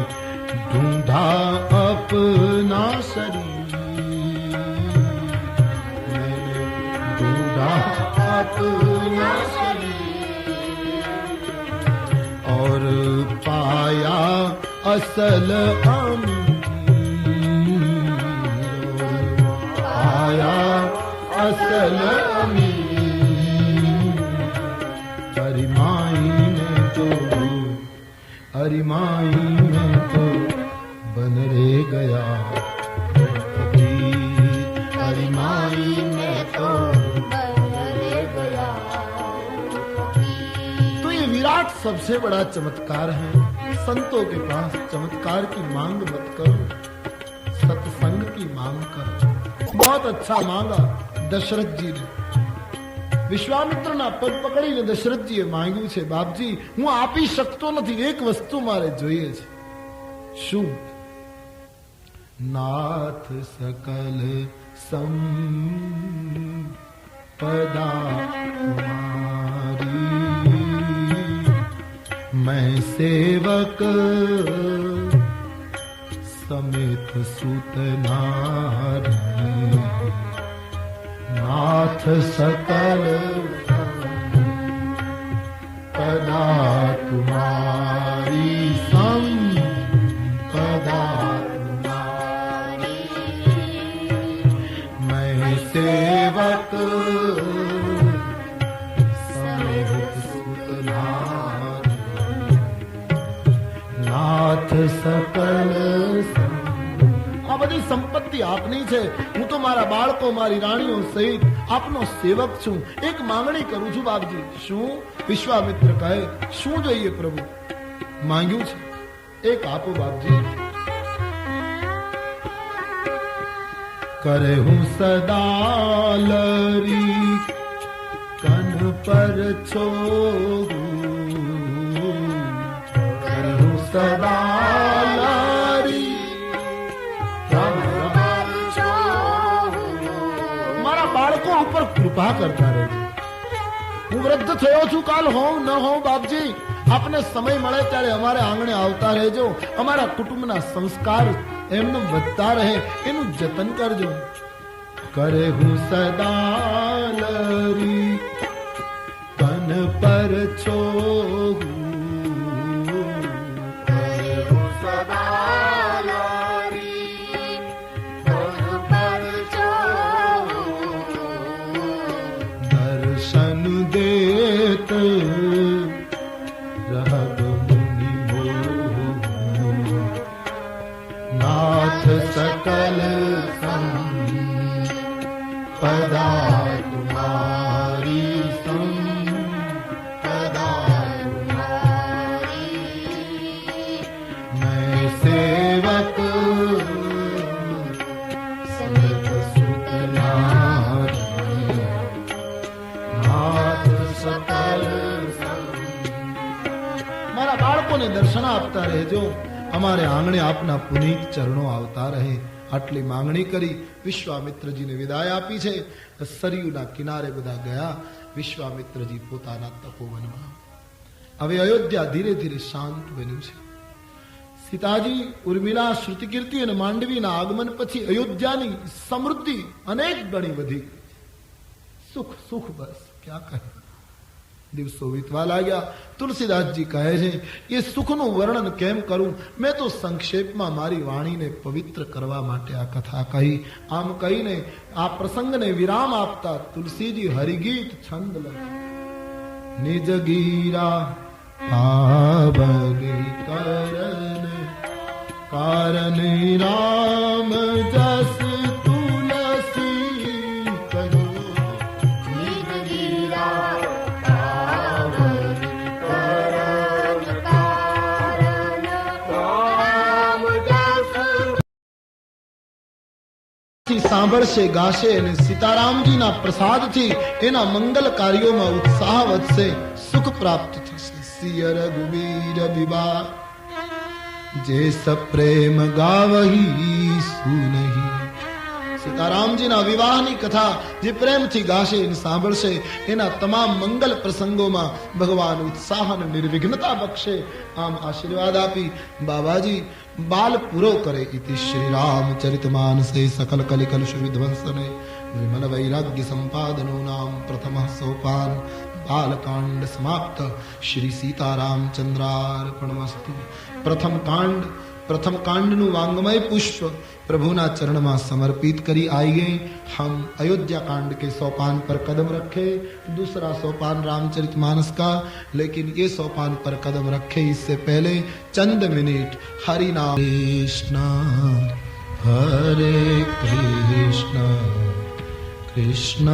ढूंढा अपना शरीर. मैंने ढूंढा अपना शरीर और पाया असल अमीर. पाया असल अमीर. अरिमाई में तो बन रे गया फकीर. अरिमाई में तो बन रे गया. तो ये विराट सबसे बड़ा चमत्कार है. संतों के पास चमत्कार की मांग मत करो, सत्संग की मांग करो. बहुत अच्छा मांगा दशरथ जी ने. વિશ્વામિત્રના પગ પકડીને દશરથજીએ માંગ્યું છે, બાપજી હું આપી શકતો નથી, એક વસ્તુ મારે જોઈએ છે. શું? નાથ સકલ સંપદા તમારી, मैं सेवक समेत सुत नारी. नाथ सकल पदा तुम्हारी संपदा तुम्हारी, मैं सेवक समेत सुतनाथ, नाथ सकल આ બધી સંપત્તિ આપની છે. હું તો મારા બાળકો મારી રાણીઓ સહિત આપનો સેવક છું. એક માંગણી કરું છું બાપજી. શું? વિશ્વામિત્ર કહે, શું જોઈએ પ્રભુ? માંગ્યું છે એક આપો બાપજી. કરે હું સદા લરી કન પર છો, કરે હું સદા લરી મારા બાળકો ઉપર કૃપા કરતા રહેજો. હું વૃદ્ધ થયો છું, કાલ હોઉં ન હોઉં બાપજી, આપને સમય મળે ત્યારે અમારે આંગણે આવતા રહેજો. અમારા કુટુંબના સંસ્કાર એમનું વધતા રહે એનું જતન કરજો. કરે હું સદા લરી કન પર છો, દર્શન દેત રહગ મુનિ મોહ, નાથ सकल संपदा तुम्हारी संपदा तुम्हारी, मैं सेवक समेत सुतनाथ, नाथ सकल મારા બાળકોને દર્શન આપતા રહેજો. અમારે આંગણે આપના પુનીત ચરણો આવતા રહે. આટલી માંગણી કરી વિશ્વામિત્રજીને વિદાય આપી છે. સરયુના કિનારે બધા ગયા. વિશ્વામિત્રજી પોતાના તપોવનમાં. હવે અયોધ્યા ધીરે ધીરે શાંત બન્યું છે. સીતાજી, ઉર્મિલા, શ્રુતિકીર્તિ અને માંડવીના આગમન પછી અયોધ્યાની સમૃદ્ધિ અનેક ગણી વધી. સુખ સુખ બસ ક્યાં કહે. દિવસો વીતવા લાગ્યા. તુલસીદાસજી કહે છે, એ સુખનું વર્ણન કેમ કરું? મેં તો સંક્ષેપમાં મારી વાણીને પવિત્ર કરવા માટે આ કથા કહી. આમ કહીને આ પ્રસંગને વિરામ આપતા તુલસીજી હરિગીત છંદ લખે. નિજ ગીરા પાવની કરન કારણ રામ જસ તુલસી કરો. સાંભળશે, ગાશે અને સીતારામજીના પ્રસાદથી એના મંગલ કાર્યોમાં ઉત્સાહ વધશે, સુખ પ્રાપ્ત થશે. સિય રઘુવીર વિવાહ જે સપ્રેમ ગાવહી સુનહી. સીતારામજીના વિવાહની કથા જે પ્રેમથી ગાશે અને સાંભળશે, એના તમામ મંગલ પ્રસંગોમાં ભગવાન ઉત્સાહ અને નિર્વિઘ્નતા બક્ષે. આમ આશીર્વાદ આપી બાબાજી બાલ પૂરો કરે. ઇતિ શ્રી રામચરિત માનસે સકલ કલિકલ વિધ્વંસને વિમલ વૈરાગ્ય સંપાદનો નામ પ્રથમ સોપાન બાલકાંડ સમાપ્ત. શ્રી સીતારામચંદ્રાર્પણમસ્તુ. प्रथम कांड नु वांग्मय पुष्प प्रभुना चरण में समर्पित करी आइए. हम अयोध्या कांड के सोपान पर कदम रखे. दूसरा सोपान रामचरितमानस का, लेकिन ये सोपान पर कदम रखे इससे पहले चंद मिनट हरि नाम कृष्ण हरे कृष्ण कृष्ण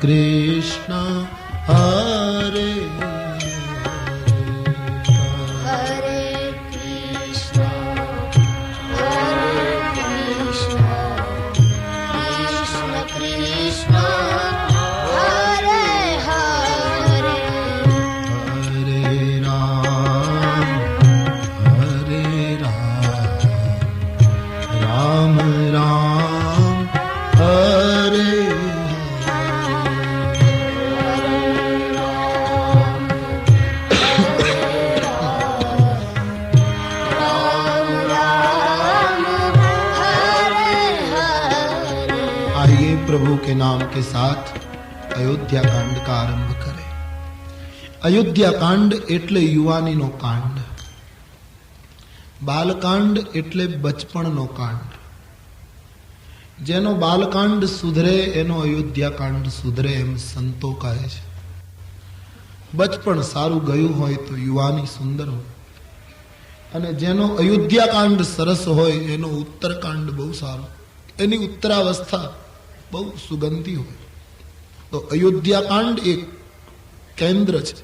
कृष्ण हरे के साथ अयोध्या कांड का आरंभ करे। अयोध्या कांड एटले युवानी नो कांड, बालकांड एटले बचपण नो कांड। जेनो बालकांड सुधरे एनो अयोध्या कांड सुधरे एम संतो कहे छे। बचपण सारू गयुं होय तो युवानी सुंदर होय, अने जेनो अयोध्या कांड सरस होय एनो उत्तरकांड बहु सारो, एनी उत्तरावस्था बहु सुगंधी होय। तो अयोध्या कांड एक केंद्र छे,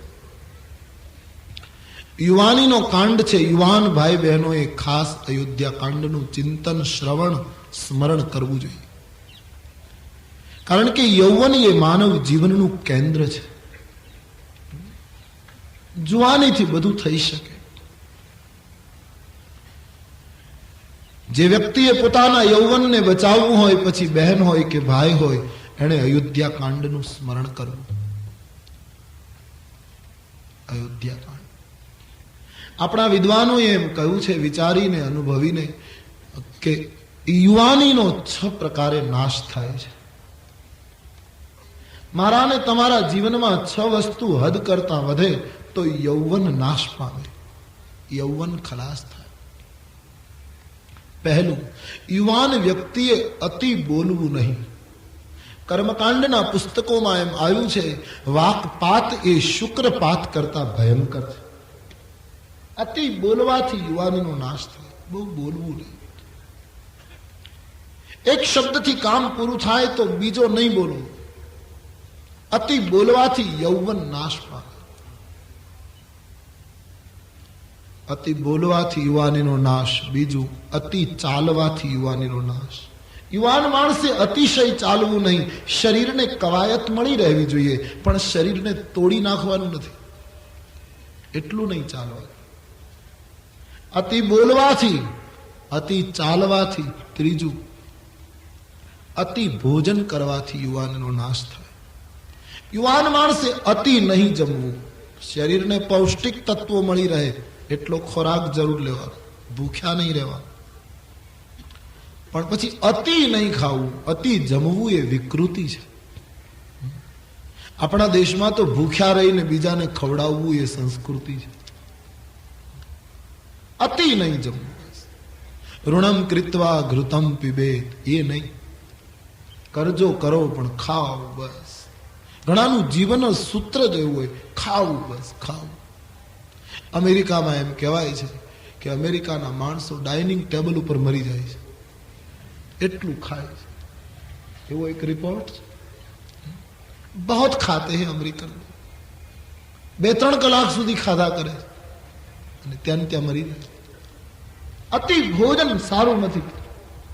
युवानी नो कांड छे। युवान भाई बहनों ए खास अयोध्या कांड नु चिंतन श्रवण स्मरण करवू जोईए, कारण के यौवन ये मानव जीवन नु केंद्र छे। जुवानी थी बधु थई शके। जे व्यक्तिए पोताना यौवन ने बचावવું હોય, પછી બહેન હોય કે ભાઈ હોય, એણે અયોધ્યા કાંડનું સ્મરણ કરવું। અયોધ્યા કાંડ આપણા વિદ્વાનોએ એમ કહ્યું છે, વિચારીને અનુભવીને, કે યુવાનીનો 6 પ્રકારે નાશ થાય છે। મારાને તમારા જીવનમાં 6 વસ્તુ હદ કરતા વધે તો યૌવન નાશ પામે, યૌવન ખલાસ થાય। पहलू, युवान व्यक्तिए अति बोलवू नहीं। कर्मकांडना पुस्तकों में एम आयु छे, वाकपात ए शुक्रपात करता भयंकर छे। अति बोलवाथी युवानीनो नाश थाय, बहु बोलवू नहीं। एक शब्द थी काम पूरू थाय तो बीजो नहीं बोलवू। अति बोलवाथी यौवन नाश पामे। अति बोलवाथी युवानीनो नाश। बीजू, अति चालवाथी युवानीनो नाश। युवान माणसे अतिशय चालवू नहीं। शरीर ने कवायत मळी रहेवी जोईए, पण शरीर ने तोड़ी नाखवानुं नथी, एटलुं नहीं चालवानुं। अति बोलवाथी, अति चालवाथी। त्रीजू, अति भोजन करवाथी युवानीनो नाश थाय। युवान माणसे अति नहीं जमवू। शरीर ने पौष्टिक तत्वों मळी रहे એટલો ખોરાક જરૂર લેવાનો, ભૂખ્યા નહીં રહેવા, પણ પછી અતિ નહીં ખાવું, અતિ જમવું એ વિકૃતિ છે। આપણા દેશમાં તો ભૂખ્યા રહીને બીજાને ખવડાવવું એ સંસ્કૃતિ છે। અતિ નહીં જમવું। ઋણમ કૃત્વા ઘૃતમ પીબેત, એ નહીં, કરજો કરો પણ ખાવ બસ। ઘણાનું જીવન સૂત્ર જ એવું હોય, ખાવું બસ ખાવું। अमेरिका में एम कहवाय छे कि अमेरिका ना माणसो डाइनिंग टेबल पर मरी जाए छे, एटलू खाए छे। एवो एक रिपोर्ट, बहुत खाते हैं अमेरिकन, 2-3 कलाक सुधी खाधा करे अने त्यां त्यां मरी जाए। अति भोजन सारू नथी,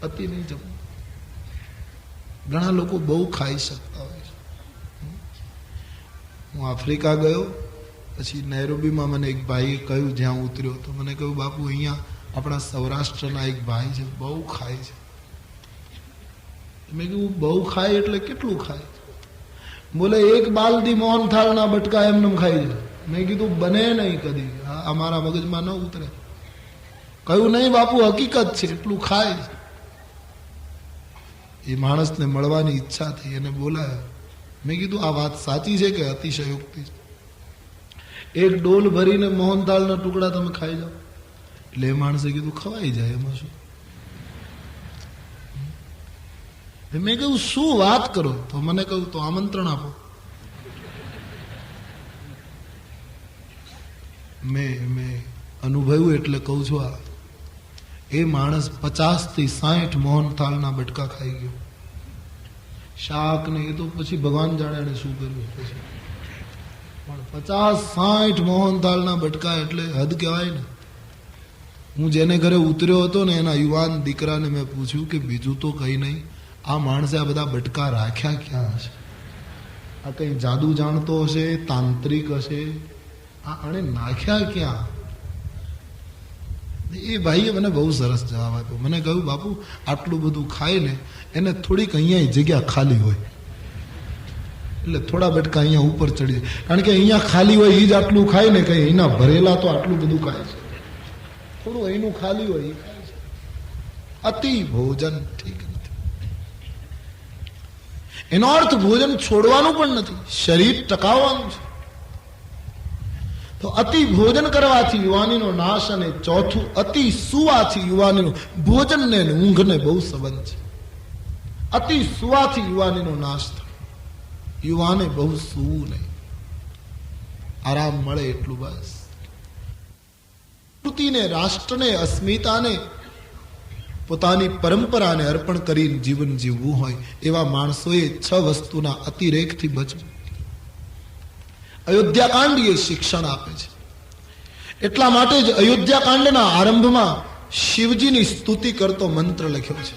अति नहीं जमવું। घणा लोको बहु खाई सकता होय छे। हूँ आफ्रिका गयो, પછી નૈરોબીમાં મને એક ભાઈએ કહ્યું, જ્યાં ઉતર્યો તો મને કહ્યું, બાપુ અહીંયા આપણા સૌરાષ્ટ્રના એક ભાઈ છે, બહુ ખાય છે। મેં કીધું બહુ ખાય એટલે કેટલું ખાય? બોલે એક બાલદી મોહનથાળના બટકા એમને ખાઈ જાય। મેં કીધું બને નહીં કદી, અમારા મગજમાં ન ઉતરે। કહ્યું નહીં બાપુ, હકીકત છે, એટલું ખાય છે। એ માણસને મળવાની ઈચ્છા થઈ, એને બોલાયો। મેં કીધું આ વાત સાચી છે કે અતિશયોક્તિ છે? एक डोल भरीने मोहनथाळना टुकड़ा तमे खाई जाओ। એટલે એ માણસે કીધું ખવાઈ જાય, એમાં શું? મેં કહ્યું શું વાત કરો? તો મને કહ્યું તો આમંત્રણ આપો। મેં અનુભવ્યું એટલે કહું છું। આ એ માણસ 50 થી 60 મોહનથાળના બટકા ખાઈ ગયો। શાક ને એ તો પછી ભગવાન જાણે એને શું કર્યું। પછી 50-60 મોહનથાળના બટકા એટલે હદ કહેવાય ને। હું જેને ઘરે ઉતર્યો હતો ને એના યુવાન દીકરાને મેં પૂછ્યું કે બીજું તો કંઈ નહીં, આ માણસે આ બધા બટકા રાખ્યા ક્યાં હશે? આ કંઈ જાદુ જાણતો હશે, તાંત્રિક હશે, આણે નાખ્યા ક્યાં? એ ભાઈએ મને બહુ સરસ જવાબ આપ્યો। મને કહ્યું બાપુ આટલું બધું ખાય ને એને થોડીક અહીંયા જગ્યા ખાલી હોય એટલે થોડા બટકા અહીંયા ઉપર ચડી જાય, કારણ કે અહીંયા ખાલી હોય એ જ આટલું ખાય ને, કઈ અહીંના ભરેલા તો આટલું બધું ખાય છે, થોડું અહીંનું ખાલી હોય એ ખાય છે। અતિ ભોજન ઠીક નથી। એનો અર્થ ભોજન છોડવાનું પણ નથી, શરીર ટકાવવાનું છે. તો અતિ ભોજન કરવાથી યુવાનીનો નાશ, અને ચોથું અતિ સુવાથી યુવાનીનો, ભોજન ને ઊંઘને બહુ સંબંધ છે. અતિ સુવાથી યુવાનીનો નાશ થાય. યુવાને બહુ સૂવું નહીં, આરામ મળે એટલું બસ. સંસ્કૃતિને, રાષ્ટ્રને, અસ્મિતાને, પોતાની પરંપરાને અર્પણ કરીને જીવન જીવવું હોય એવા માણસોએ 6 વસ્તુના અતિરેકથી બચવું. અયોધ્યાકાંડ એ શિક્ષણ આપે છે. એટલા માટે જ અયોધ્યાકાંડના આરંભમાં શિવજીની સ્તુતિ કરતો મંત્ર લખ્યો છે.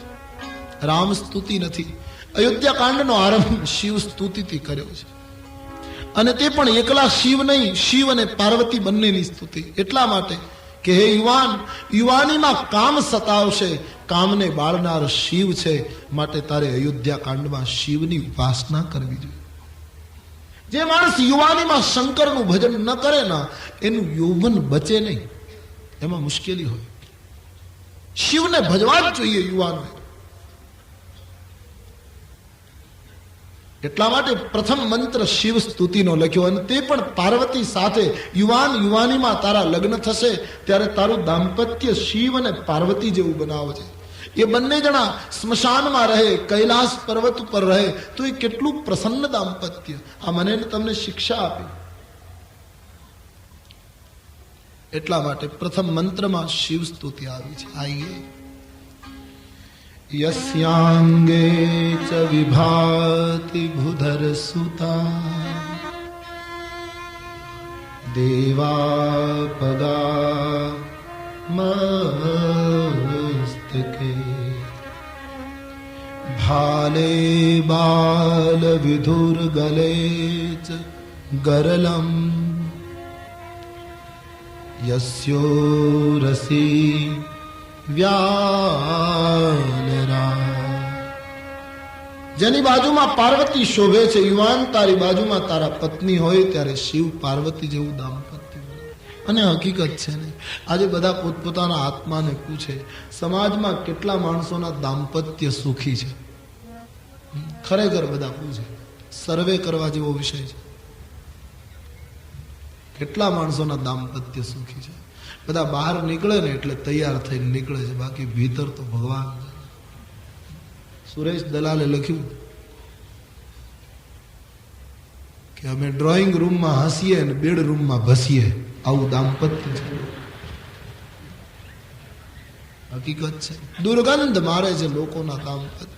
રામ સ્તુતિ નથી. અયોધ્યાકાંડનો આરંભ શિવ સ્તુતિથી કર્યો છે. અને તે પણ એકલા શિવ નહીં, શિવ અને પાર્વતી બંનેની સ્તુતિ. એટલા માટે કે હે યુવાન, યુવાનીમાં કામ સતાવશે, કામને બાળનાર શિવ છે, માટે તારે અયોધ્યાકાંડમાં શિવની ઉપાસના કરવી જોઈએ. જે માણસ યુવાનીમાં શંકરનું ભજન ન કરે ને, એનું યૌવન બચે નહીં, એમાં મુશ્કેલી હોય. શિવને ભજવા જ જોઈએ યુવાનોએ. એટલા માટે પ્રથમ મંત્ર શિવ સ્તુતિનો લખ્યો, અને તે પણ પાર્વતી સાથે. યુવાન, યુવાનીમાં તારા લગ્ન થશે ત્યારે તારું દાંપત્ય શિવ અને પાર્વતી જેવું બનાવો છે. એ બંને જણા સ્મશાનમાં રહે, કૈલાસ પર્વત ઉપર રહે, તો એ કેટલું પ્રસન્ન દાંપત્ય. આ મને તમને શિક્ષા આપી. એટલા માટે પ્રથમ મંત્રમાં શિવ સ્તુતિ આવી છે. આઈએ યસ્યાંગે ચ વિભાતિ ભૂધર સુતા દેવાપગા મસ્તકે ભાલે બાલ વિધુર ગલે ચ ગરલમ યસ્યો રસી વ્યાનરા. જેની બાજુમાં પાર્વતી શોભે છે, યુવાન, તારી બાજુમાં તારા પત્ની હોય ત્યારે શિવ પાર્વતી જેવું દાંપત્ય. અને હકીકત છે ને, આજે બધા પોતપોતાના આત્માને પૂછે, સમાજમાં કેટલા માણસોના દાંપત્ય સુખી છે? ખરેખર બધા પૂછે, સર્વે કરવા જેવો વિષય છે. કેટલા માણસોના દાંપત્ય સુખી છે? બધા બહાર નીકળે ને એટલે તૈયાર થઈને નીકળે છે, બાકી ભીતર તો ભગવાન. સુરેશ દલાલે લખ્યું કે અમે ડ્રોઈંગ રૂમમાં હસીએ અને બેડ રૂમમાં ભસીએ, આવું દાંપત્ય છે. હકીકત છે. દુર્ગંધ મારે છે લોકોના દાંપત્ય.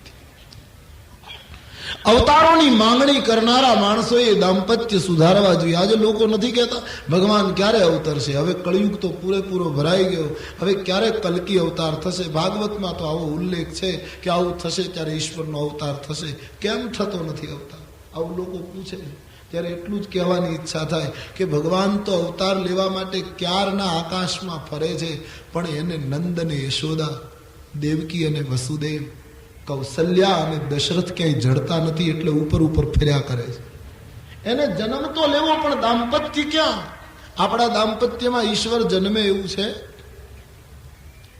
અવતારોની માંગણી કરનારા માણસોએ દાંપત્ય સુધારવા જોઈએ. આજે લોકો નથી કહેતા ભગવાન ક્યારે અવતરશે, હવે કળયુગ તો પૂરેપૂરો ભરાઈ ગયો, હવે ક્યારે કલ્કી અવતાર થશે. ભાગવતમાં તો આવો ઉલ્લેખ છે કે આવું થશે ત્યારે ઈશ્વરનો અવતાર થશે. કેમ થતો નથી અવતાર? આવું લોકો પૂછે. ત્યારે એટલું જ કહેવાની ઈચ્છા થાય કે ભગવાન તો અવતાર લેવા માટે ક્યારના આકાશમાં ફરે છે, પણ એને નંદ અને યશોદા, દેવકી અને વસુદેવ, કૌશલ્યા અને દશરથ ક્યાંય જડતા નથી, એટલે ઉપર ઉપર ફર્યા કરે છે. એને જન્મ તો લેવો, પણ દાંપત્ય ક્યાં? આપણા દાંપત્યમાં ઈશ્વર જન્મે એવું છે?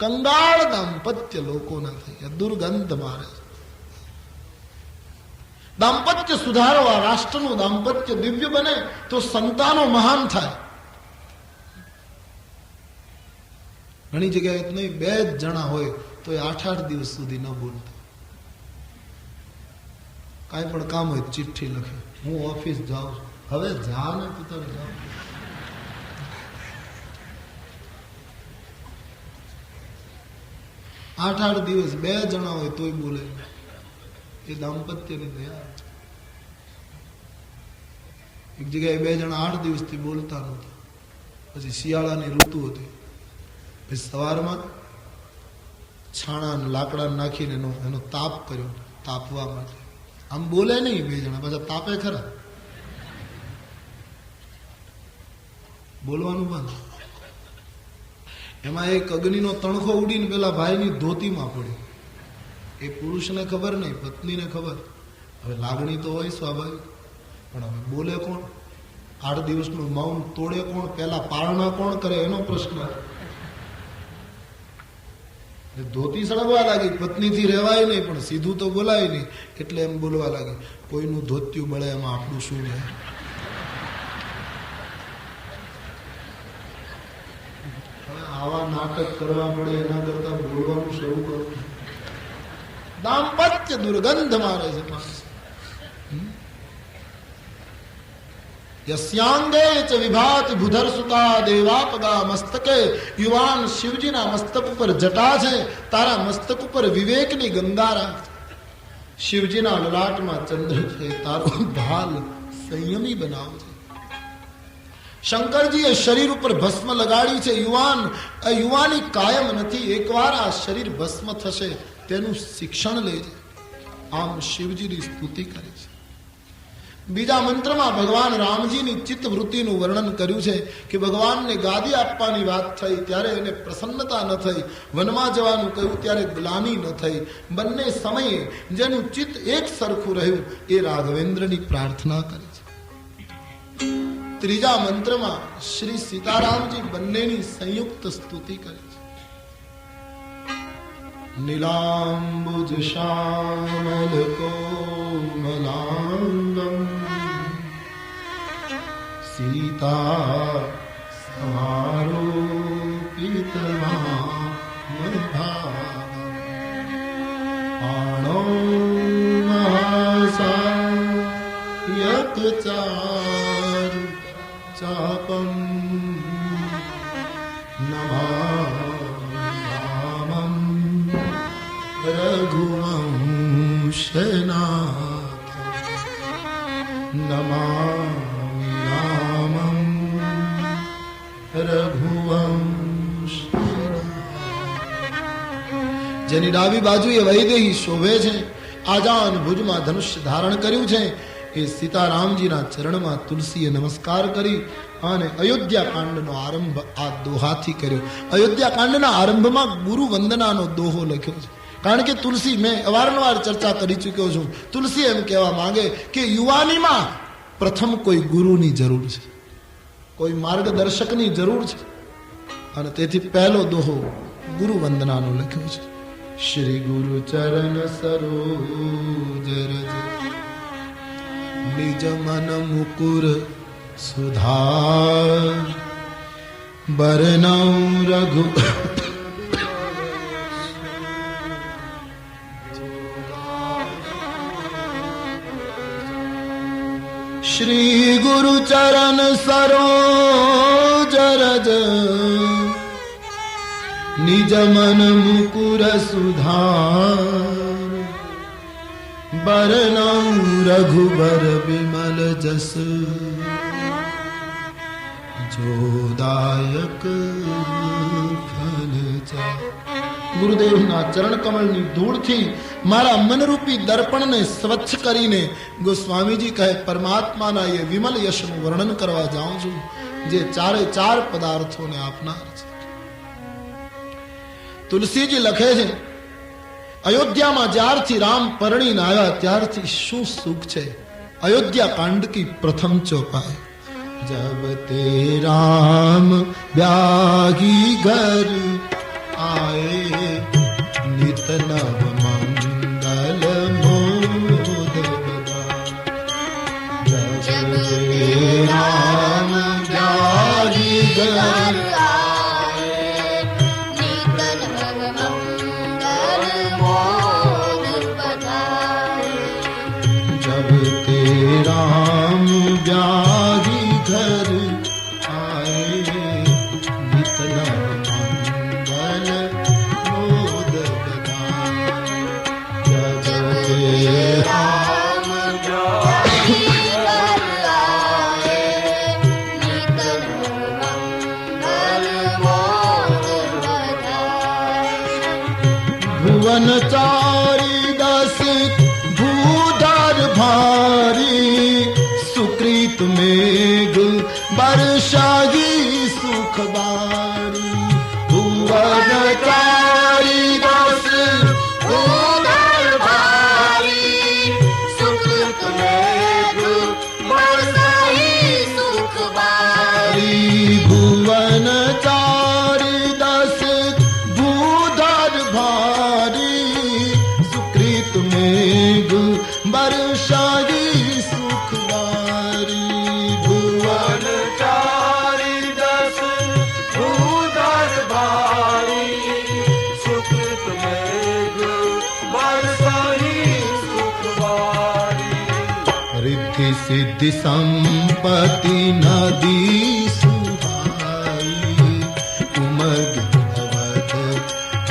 કંગાળ દાંપત્ય લોકોના થઈ, દુર્ગંધ મારે છે. દાંપત્ય સુધારવા, રાષ્ટ્રનું દાંપત્ય દિવ્ય બને તો સંતાનો મહાન થાય. ઘણી જગ્યાએ નહીં, 2 જ જણા હોય તો એ 8-8 દિવસ સુધી ન બોલતા. કાંઈ પણ કામ હોય ચિઠ્ઠી લખે, હું ઓફિસ જાઉં છું. હવે જા ને તું તમે જાઓ. આઠ દિવસ 2 જણા હોય તોય બોલે. એ દાંપત્યની દયા. એક જગ્યાએ 2 જણા 8 દિવસથી બોલતા નહોતા. પછી શિયાળાની ઋતુ હતી, પછી સવારમાં છાણા અને લાકડા નાખીને એનો તાપ કર્યો, તાપવા માટે. આમ બોલે નહીં 2 જણા, પાછા તાપે ખરા. બોલવાનું બંધ. એમાં એક અગ્નિનો તણખો ઉડીને પેલા ભાઈની ધોતીમાં પડ્યો. એ પુરુષને ખબર નહીં, પત્નીને ખબર. હવે લાગણી તો હોય સ્વાભાવિક, પણ હવે બોલે કોણ? 8 દિવસનું મૌન તોડે કોણ? પેલા પારણા કોણ કરે? એનો પ્રશ્ન. ધોતી સળગવા લાગી. પત્નીથી રહેવાય નહીં, પણ સીધું તો બોલાય નહીં, એટલે એમ બોલવા લાગી, કોઈનું ધોતિયું મળે એમાં આપણું શું રહે. આવા નાટક કરવા પડે એના કરતા બોલવાનું શરૂ કરવું. દાંપત્ય દુર્ગંધ મારે છે માણસ. યસ્યાંગે ચ વિભાતિ ભૂધર સુતા દેવાપગા મસ્તકે. યુવાન શિવજીના મસ્તક ઉપર જટા છે, તારા મસ્તક ઉપર વિવેકની ગંગા રાખ. શિવજીના લલાટમાં ચંદ્ર છે, તારો ભાલ સંયમી બનાવજે. શંકરજીએ શરીર ઉપર ભસ્મ લગાડી છે. યુવાન યુવાની કાયમ નથી, એકવાર આ શરીર ભસ્મ થશે તેનું શિક્ષણ લેજે. આમ શિવજીની સ્તુતિ કરે છે. બીજા મંત્રમાં ભગવાન રામજીની ચિત્ત વૃત્તિનું વર્ણન કર્યું છે કે ભગવાનને ગાદી આપવાની વાત થઈ ત્યારે એને પ્રસન્નતા ન થઈ, વનમાં જવાનું કહ્યું ત્યારે ગ્લાની ન થઈ. બંને સમયે જેનું ચિત્ત એક સરખું રહ્યું એ રાઘવેન્દ્રની પ્રાર્થના કરી છે. ત્રીજા મંત્રમાં શ્રી સીતારામજી બંનેની સંયુક્ત સ્તુતિ કરી છે. નીલાંબુજ શ્યામલ કોમલાંગમ સીતા આણો મહાસાયક ચારુ ચાપમ નમામં રઘુવંશનાથ નમામિ રામં રઘુવંશ. જેની ડાબી બાજુએ વૈદેહી શોભે છે, આજાન ભુજમાં ધનુષ્ય ધારણ કર્યું છે, એ સીતારામજીના ચરણમાં તુલસીએ નમસ્કાર કરી અને અયોધ્યા કાંડનો આરંભ આ દોહાથી કર્યો. અયોધ્યા કાંડના આરંભમાં ગુરુ વંદનાનો દોહો લખ્યો છે. કારણ કે તુલસી, મેં અવારનવાર ચર્ચા કરી ચૂક્યો છું, તુલસી એમ કહેવા માંગે કે યુવાનીમાં પ્રથમ કોઈ ગુરુની જરૂર છે, કોઈ માર્ગદર્શકની જરૂર છે, અને તેથી પહેલો દોહો ગુરુ વંદનાનો લખ્યો છે. શ્રી ગુરુ ચરણ સરોજ રજ નિજ મન મુકુર સુધાર બરનૌ રઘુ શ્રી ગુરુ ચરણ સરોજ રજ નિજ મન મુકુર સુધાર બરનૌ રઘુબર વિમલ જસ જોદાયક ફલ જા. ગુરુદેવના ચરણ કમળની ધૂળથી મારા મનરૂપી દર્પણને સ્વચ્છ કરીને ગોસ્વામીજી કહે પરમાત્માના એ વિમલ યશનું વર્ણન કરવા જાઉં છું, જે ચારે ચાર પદાર્થોને આપનાર છે. તુલસીજી લખે છે, અયોધ્યામાં જ્યારથી રામ પરણીને આવ્યા ત્યારથી શું સુખ છે. અયોધ્યા કાંડ કી પ્રથમ ચોપાઈ. જબ તે રામ ब्यागी घर आए नित नव मंगल मोद बदा जब राम ब्यागी घर राम ब्यागी घर आए नित नव मंगल मोद बधाए जब राम ब्यागी घर आए नित नव मंगल मोद बधाए भुवन चारी दस भूधर भारी सुकृत मेघ वर्षागी सुख बारी भुवन चारी दस भूधर भारी सुकृत मेघ वर्षागी सुख बारी भुवन चारी दस भूधर भारी रिद्धि संपत्ति नदी सुहाई उमग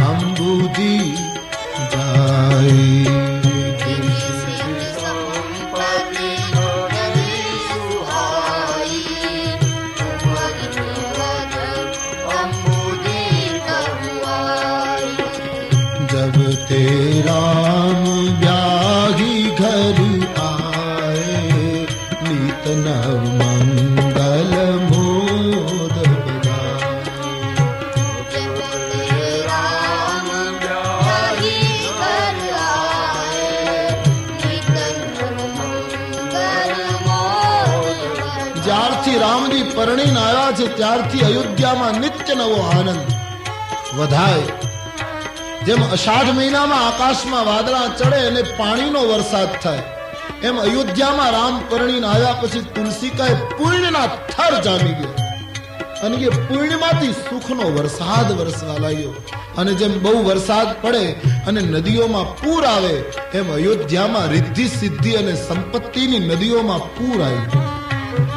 अंबुदी जाई राम ब्याही घर आए नीत नव मंगल मोद राम ब्याही घर आए नीत नव मंगल मोद ज्यारथी रामजी परણીને આવ્યા છે ત્યારથી અયોધ્યામાં નિત્ય નવો આનંદ વધાય જેમ અષાઢ મહિનામાં આકાશમાં વાદળા ચડે અને પાણીનો વરસાદ થાય એમ અયોધ્યામાં રામ પરણીને આવ્યા પછી તુલસીકાએ પુણ્યના થર જામી ગયા અને એ પુણ્યમાંથી સુખનો વરસાદ વરસવા લાગ્યો અને જેમ બહુ વરસાદ પડે અને નદીઓમાં પૂર આવે એમ અયોધ્યામાં રિદ્ધિ સિદ્ધિ અને સંપત્તિની નદીઓમાં પૂર આવ્યું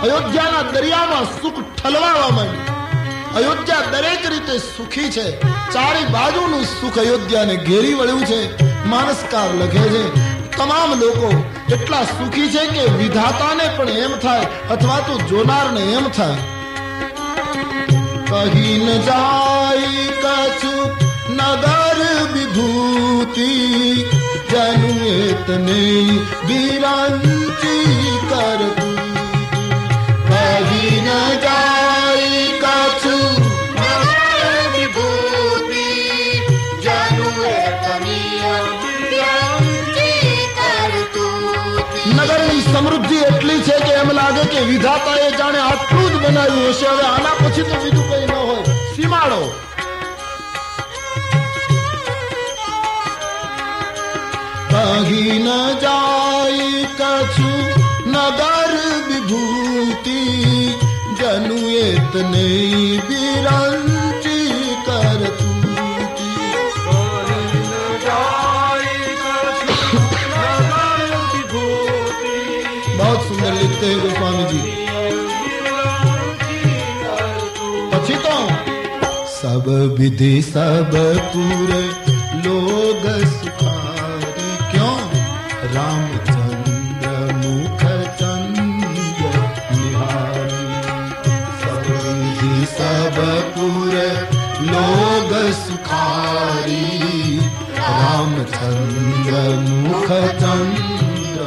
અયોધ્યાના દરિયામાં સુખ ઠલવાવા માંડ્યું અયોધ્યા દરેક રીતે સુખી છે ચારે બાજુનું સુખ અયોધ્યાને ઘેરી વળ્યું છે માનસકાર લખે છે તમામ લોકો એટલા સુખી છે કે વિધાતાને પણ એમ થાય અથવા તો જોનારને એમ થાય કહી ન જાય કછુ નગર વિભૂતિ જનુ એતને વિરાંચી કરતું કહી ન જાય કછુ નગરની સમૃદ્ધિ એટલી છે કે એમ લાગે કે વિધાતાએ જાણે આટલું જ બનાવ્યું હશે હવે આના પછી તો બીજું કઈ ન હોય સીમાડો કહી ન જાય કછુ નગર વિભૂતિ જનુ એતને વિરાંચી કરતું बहुत सुंदर लिखते हैं गोस्वामी जी પછી તો सब विधि सब पूर लोग सुखारी क्यों रामचंद्र मुख चंद्र निहारी सब विधि सब पूर लोग सुखारी रामचंद्र मुख चंद्र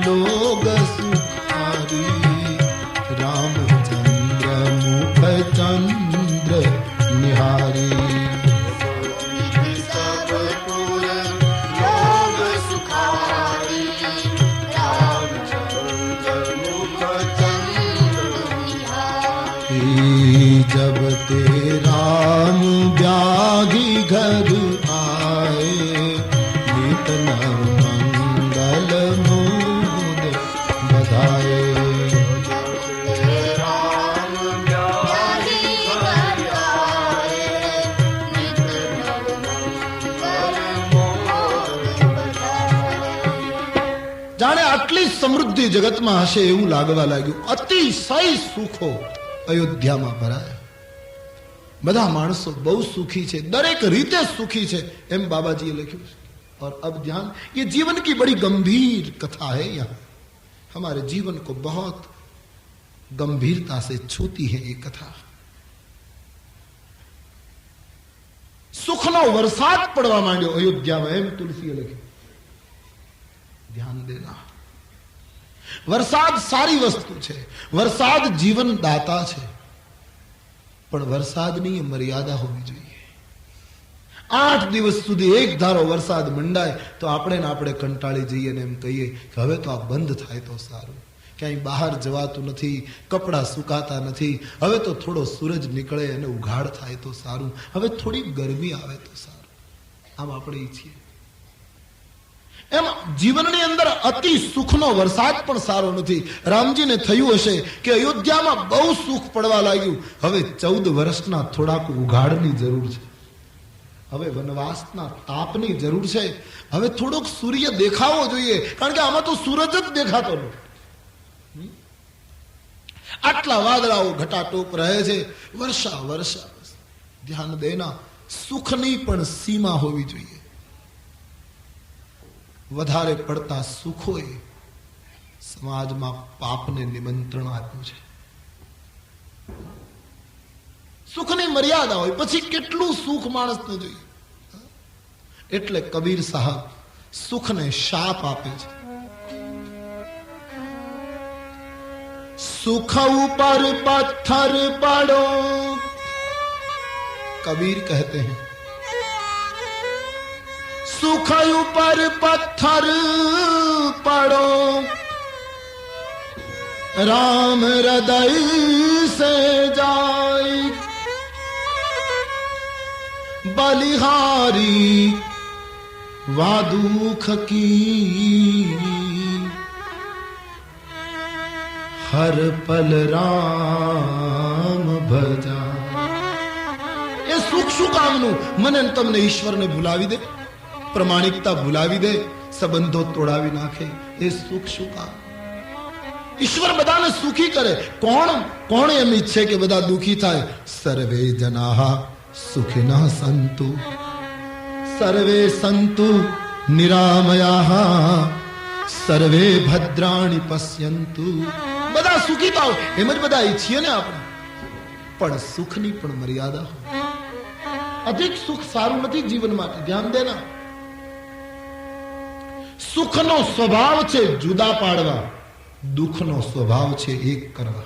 लोग सुखारी रामचंद्र मुख चंद्र निहारी सब पुर लोग सुखारी रामचंद्र मुख चंद्र निहारी जब ते राम ब्याही घर आए नित नव मंगल मोद बधाए राम ब्याही घर आए नित नव मंगल मोद बधाए जाने आटली समृद्धि जगतમાં હશે એવું લાગવા લાગ્યું અતિશય સુખો અયોધ્યામાં ભરાય બધા માણસો બહુ સુખી છે દરેક રીતે સુખી છે એમ બાબાજીએ લખ્યું છે और अब ध्यान ये जीवन की बड़ी गंभीर कथा है यहाँ हमारे जीवन को बहुत गंभीरता से छूती है ये कथा सुखनो वरसाद पड़वा માંડ્યો અયોધ્યામાં એમ તુલસીએ લખ્યું ध्यान देना वरसाद सारी वस्तु છે वरसाद जीवन दाता છે પણ વરસાદની મર્યાદા હોવી જોઈએ 8 દિવસ સુધી એક ધારો વરસાદ મંડાય તો આપણે કંટાળી જઈએ ને એમ કહીએ કે હવે તો આ બંધ થાય તો સારું ક્યાંય બહાર જવાતું નથી કપડા સુકાતા નથી હવે તો થોડો સૂરજ નીકળે અને ઉઘાડ થાય તો સારું હવે થોડી ગરમી આવે તો સારું આમ આપણે ઈચ્છીએ એમ જીવનની અંદર અતિ સુખનો વરસાદ પણ સારો નથી રામજીને થયું હશે કે અયોધ્યામાં બહુ સુખ પડવા લાગ્યું હવે 14 વર્ષના થોડાક ઉઘાડની જરૂર છે હવે વનવાસના તાપની જરૂર છે. હવે થોડોક સૂર્ય દેખાવો જોઈએ, કારણ કે આમાં તો સૂરજ જ દેખાતો નથી. આટલા વાદળાઓ ઘટાટોપ રહે છે, વર્ષા વર્ષા. ધ્યાન દેના, સુખની પણ સીમા હોવી જોઈએ. વધારે પડતા સુખોએ સમાજમાં પાપને નિમંત્રણ આપ્યું છે. સુખની મર્યાદા હોય, પછી કેટલું સુખ માણસને જોઈએ. એટલે કબીર સાહેબ સુખને શાપ આપે છે. સુખ ઉપર પથ્થર પડો, कबीर कहते हैं सुख ऊपर पत्थर पड़ो, राम हृदय से जाए, बलिहारी वा दुख की, हर पल राम भजा. એ સુખ શું કામનું? મને તમને ઈશ્વરને ભૂલાવી દે, પ્રમાણિકતા ભૂલાવી દે, સંબંધો તોડાવી નાખે. એ સુખ શું કામ? ઈશ્વર બધાને સુખી કરે. કોણ એમ ઈચ્છે કે બધા દુખી થાય? સર્વે જનાઃ સુખિનઃ સંતુ, સર્વે સંતુ નિરામયાઃ, સર્વે ભદ્રાણિ પશ્યન્તુ. બધા સુખી થાવ એમ જ બધા ઈચ્છીએ ને આપણે. પણ સુખની પણ મર્યાદા હોય. અધિક સુખ સારું નથી જીવન માટે. ધ્યાન દેના, સુખનો સ્વભાવ છે જુદા પાડવા, दुखનો स्वभाव છે एक करवा.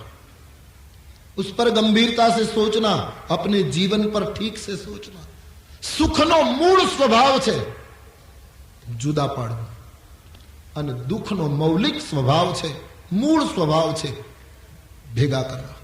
उस पर गंभीरता से सोचना, अपने जीवन पर ठीक से सोचना. सुखનો મૂળ સ્વભાવ છે જુદા પાડવું, અને દુઃખનો મૌલિક સ્વભાવ છે, મૂળ સ્વભાવ છે ભેગા કરવા.